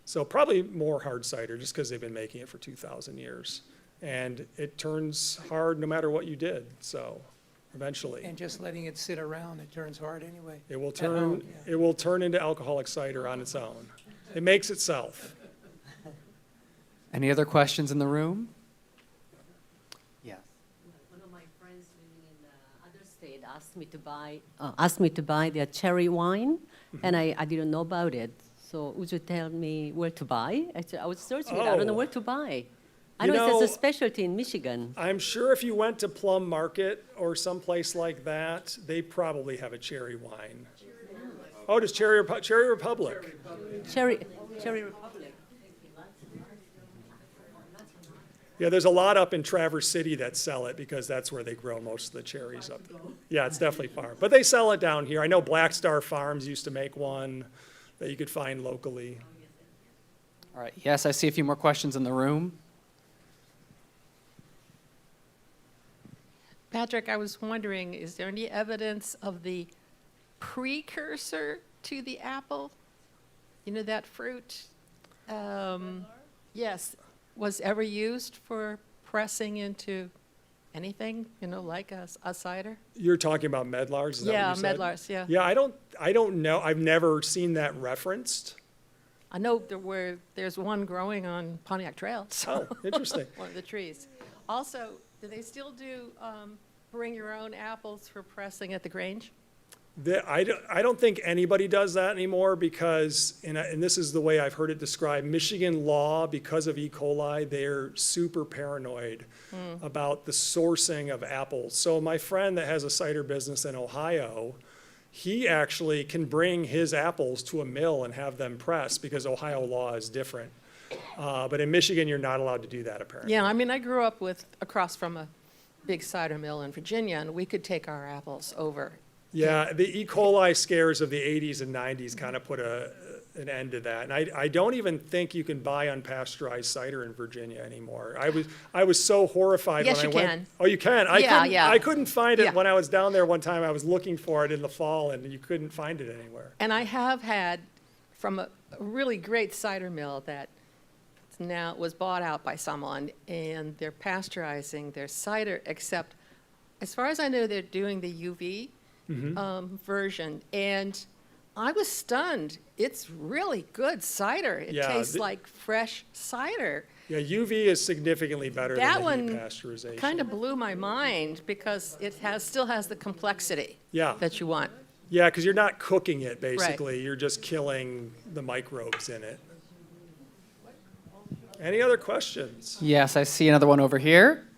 So probably more hard cider just because they've been making it for 2,000 years. And it turns hard no matter what you did, so eventually. And just letting it sit around, it turns hard anyway. It will At home, turn, yeah. it will turn into alcoholic cider on its own. It makes itself. Any other questions in the room? Yes. One of my friends living in the other state asked me to buy their cherry wine, and I didn't know about it. So would you tell me where to buy? I was searching it. I don't know Oh. where to buy. I You know it's know- a specialty in Michigan. I'm sure if you went to Plum Market or someplace like that, they probably have a cherry wine. Oh, does Cherry Republic? Cherry Republic. Yeah, there's a lot up in Traverse City that sell it because that's where they grow most of the cherries up there. Yeah, it's definitely farm. But they sell it down here. I know Black Star Farms used to make one that you could find locally. All right. Yes, I see a few more questions in the room. Patrick, I was wondering, is there any evidence of the precursor to the apple? That fruit? Yes, was ever used for pressing into anything, like a cider? You're talking about medlars, is that Yeah, what you said? medlars, yeah. Yeah, I don't know. I've never seen that referenced. I know there's one growing on Pontiac Trail, so Oh, interesting. one of the trees. Also, do they still do bring your own apples for pressing at the Grange? I don't think anybody does that anymore because, and this is the way I've heard it described, Michigan law, because of E. coli, they're super paranoid about the sourcing of apples. So my friend that has a cider business in Ohio, he actually can bring his apples to a mill and have them pressed because Ohio law is different. But in Michigan, you're not allowed to do that apparently. Yeah, I grew up across from a big cider mill in Virginia, and we could take our apples over. Yeah, the E. coli scares of the 80s and 90s kind of put an end to that. And I don't even think you can buy unpasteurized cider in Virginia anymore. I was so horrified Yes, when I you went. can. Oh, you can? Yeah. I couldn't find it Yeah. when I was down there one time. I was looking for it in the fall, and you couldn't find it anywhere. And I have had from a really great cider mill that now was bought out by someone, and they're pasteurizing their cider, except, as far as I know, they're doing the UV version, and I was stunned. It's really good cider. It Yeah, tastes like fresh cider. Yeah, UV is significantly better That than the heat one pasteurization. kind of blew my mind because it still has the complexity Yeah. that you want. Yeah, because you're not cooking it, basically. You're just killing the microbes in it. Any other questions? Yes, I see another one over here.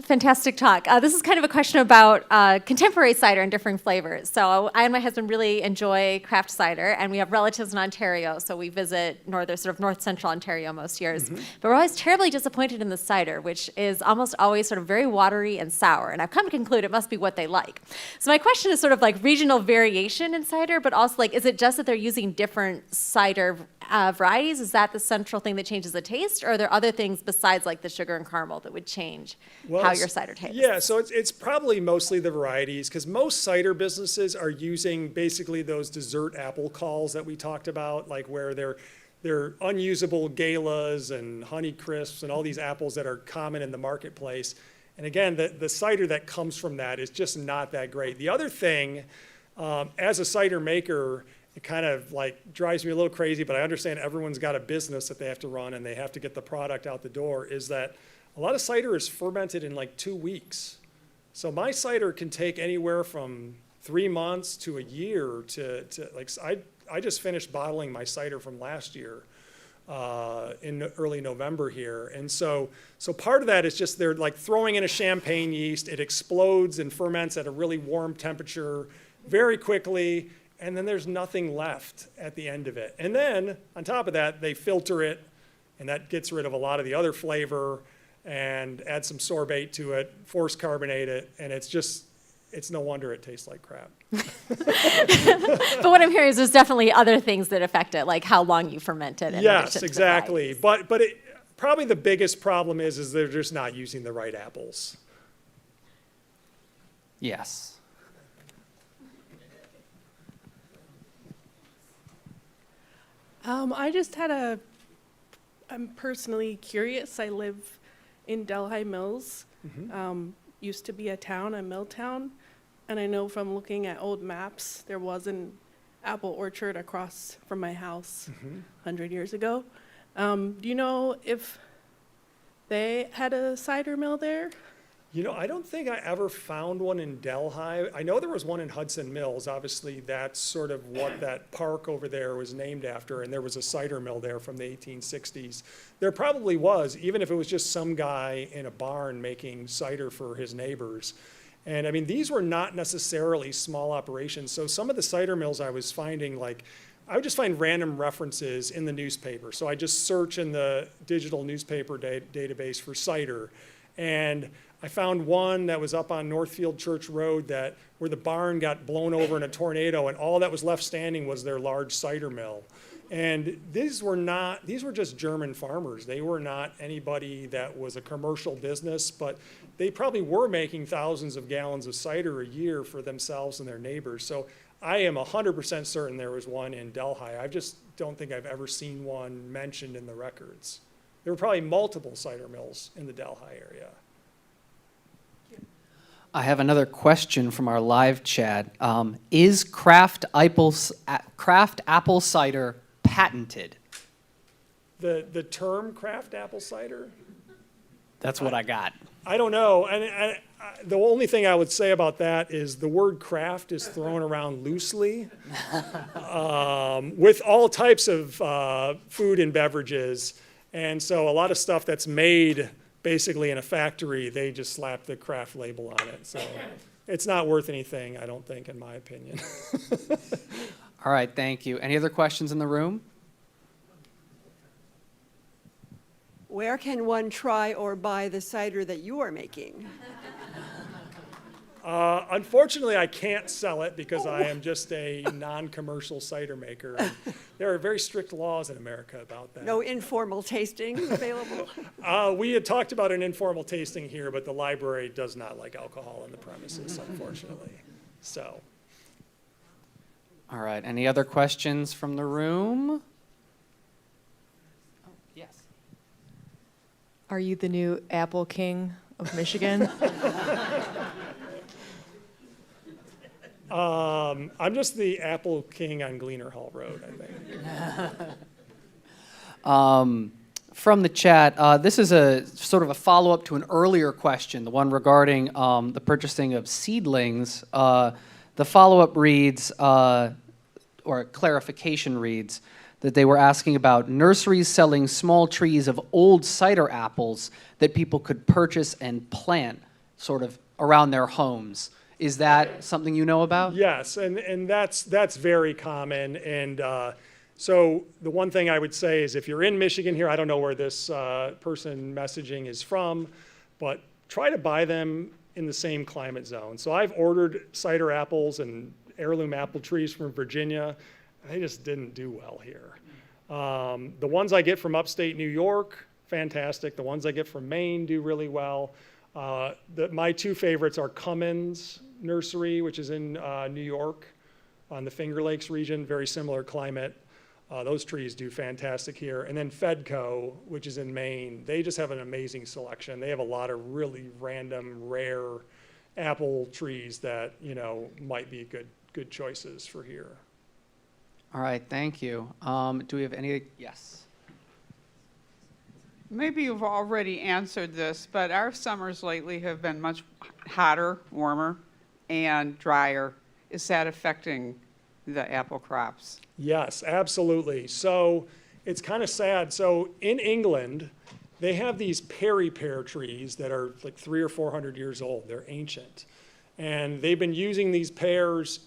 Fantastic talk. This is kind of a question about contemporary cider and differing flavors. So I and my husband really enjoy craft cider, and we have relatives in Ontario, so we visit north central Ontario most years. But we're always terribly disappointed in the cider, which is almost always sort of very watery and sour. And I've come to conclude it must be what they like. So my question is sort of like regional variation in cider, but also like, is it just that they're using different cider varieties? Is that the central thing that changes the taste, or are there other things besides like the sugar and caramel that would change how your cider tastes? Yeah, so it's probably mostly the varieties, because most cider businesses are using basically those dessert apple calls that we talked about, like where they're unusable galas and honey crisps and all these apples that are common in the marketplace. And again, the cider that comes from that is just not that great. The other thing, as a cider maker, it kind of like drives me a little crazy, but I understand everyone's got a business that they have to run and they have to get the product out the door, is that a lot of cider is fermented in like 2 weeks. So my cider can take anywhere from 3 months to a year to like, I just finished bottling my cider from last year in early November here. And so part of that is just they're like throwing in a champagne yeast, it explodes and ferments at a really warm temperature very quickly, and then there's nothing left at the end of it. And then on top of that, they filter it, and that gets rid of a lot of the other flavor, and add some sorbate to it, force carbonate it, and it's no wonder it tastes like crap. But what I'm hearing is there's definitely other things that affect it, like how long you ferment it. In Yes, addition to the exactly. varieties. But probably the biggest problem is they're just not using the right apples. Yes. I'm personally curious. I live in Delhi Mills. Used to be a town, a mill town. And I know from looking at old maps, there was an apple orchard across from my house 100 years ago. Do you know if they had a cider mill there? You know, I don't think I ever found one in Delhi. I know there was one in Hudson Mills. Obviously, that's sort of what that park over there was named after, and there was a cider mill there from the 1860s. There probably was, even if it was just some guy in a barn making cider for his neighbors. And I mean, these were not necessarily small operations. So some of the cider mills I was finding, like, I would just find random references in the newspaper. So I just search in the digital newspaper database for cider. And I found one that was up on Northfield Church Road where the barn got blown over in a tornado, and all that was left standing was their large cider mill. And these were just German farmers. They were not anybody that was a commercial business, but they probably were making thousands of gallons of cider a year for themselves and their neighbors. So I am 100% certain there was one in Delhi. I just don't think I've ever seen one mentioned in the records. There were probably multiple cider mills in the Delhi area. I have another question from our live chat. Is craft apple cider patented? The term craft apple cider? That's what I got. I don't know. And the only thing I would say about that is the word craft is thrown around loosely with all types of food and beverages. And so a lot of stuff that's made basically in a factory, they just slap the craft label on it. So it's not worth anything, I don't think, in my opinion. All right, thank you. Any other questions in the room? Where can one try or buy the cider that you are making? Unfortunately, I can't sell it because I am just a non-commercial cider maker. And there are very strict laws in America about that. No informal tasting available? We had talked about an informal tasting here, but the library does not like alcohol on the premises, unfortunately. So, All right, any other questions from the room? Are you the new apple king of Michigan? I'm just the apple king on Gleaner Hall Road, I think. From the chat, this is a sort of a follow-up to an earlier question, the one regarding the purchasing of seedlings. The follow-up reads, or clarification reads, that they were asking about nurseries selling small trees of old cider apples that people could purchase and plant sort of around their homes. Is that something you know about? Yes, and that's very common. And so the one thing I would say is if you're in Michigan here, I don't know where this person messaging is from, but try to buy them in the same climate zone. So I've ordered cider apples and heirloom apple trees from Virginia. They just didn't do well here. The ones I get from upstate New York, fantastic. The ones I get from Maine do really well. My two favorites are Cummins Nursery, which is in New York on the Finger Lakes region, very similar climate. Those trees do fantastic here. And then Fedco, which is in Maine, they just have an amazing selection. They have a lot of really random, rare apple trees that, you know, might be good choices for here. All right, thank you. Do we have any? Yes. Maybe you've already answered this, but our summers lately have been much hotter, warmer, and drier. Is that affecting the apple crops? Yes, absolutely. So it's kind of sad. So in England, they have these pear trees that are like 300 or 400 years old. They're ancient. And they've been using these pears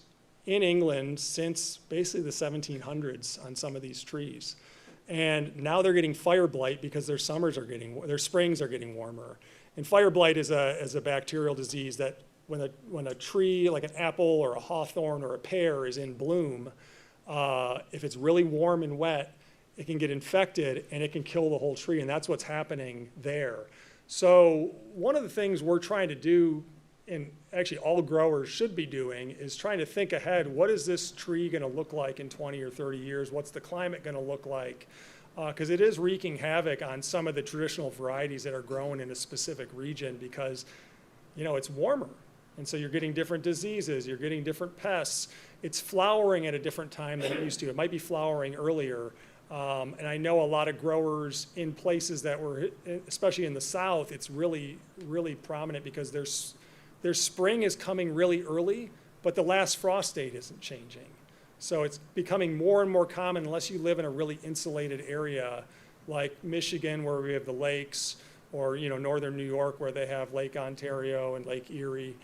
in England since basically the 1700s on some of these trees. And now they're getting fire blight because their springs are getting warmer. And fire blight is a bacterial disease that when a tree like an apple or a hawthorn or a pear is in bloom, if it's really warm and wet, it can get infected and it can kill the whole tree, and that's what's happening there. So one of the things we're trying to do, and actually all growers should be doing, is trying to think ahead. What is this tree going to look like in 20 or 30 years? What's the climate going to look like? Because it is wreaking havoc on some of the traditional varieties that are grown in a specific region because, you know, it's warmer. And so you're getting different diseases, you're getting different pests. It's flowering at a different time than it used to. It might be flowering earlier. And I know a lot of growers in places that were, especially in the South, it's really, really prominent because their spring is coming really early, but the last frost date isn't changing. So it's becoming more and more common unless you live in a really insulated area like Michigan where we have the lakes, or northern New York where they have Lake Ontario and Lake Erie.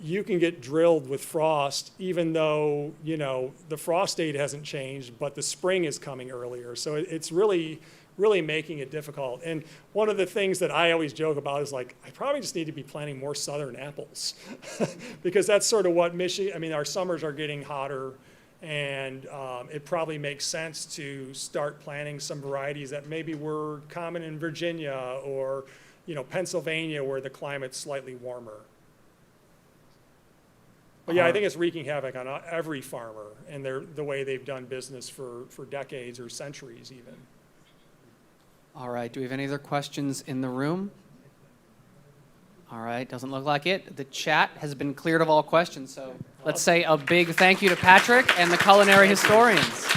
You can get drilled with frost even though the frost date hasn't changed, but the spring is coming earlier. So it's really making it difficult. And one of the things that I always joke about is like, I probably just need to be planting more southern apples because that's sort of what our summers are getting hotter, and it probably makes sense to start planting some varieties that maybe were common in Virginia or Pennsylvania where the climate's slightly warmer. But yeah, I think it's wreaking havoc on every farmer and the way they've done business for decades or centuries even. All right, do we have any other questions in the room? All right, doesn't look like it. The chat has been cleared of all questions, so let's say a big thank you to Patrick and the culinary historians.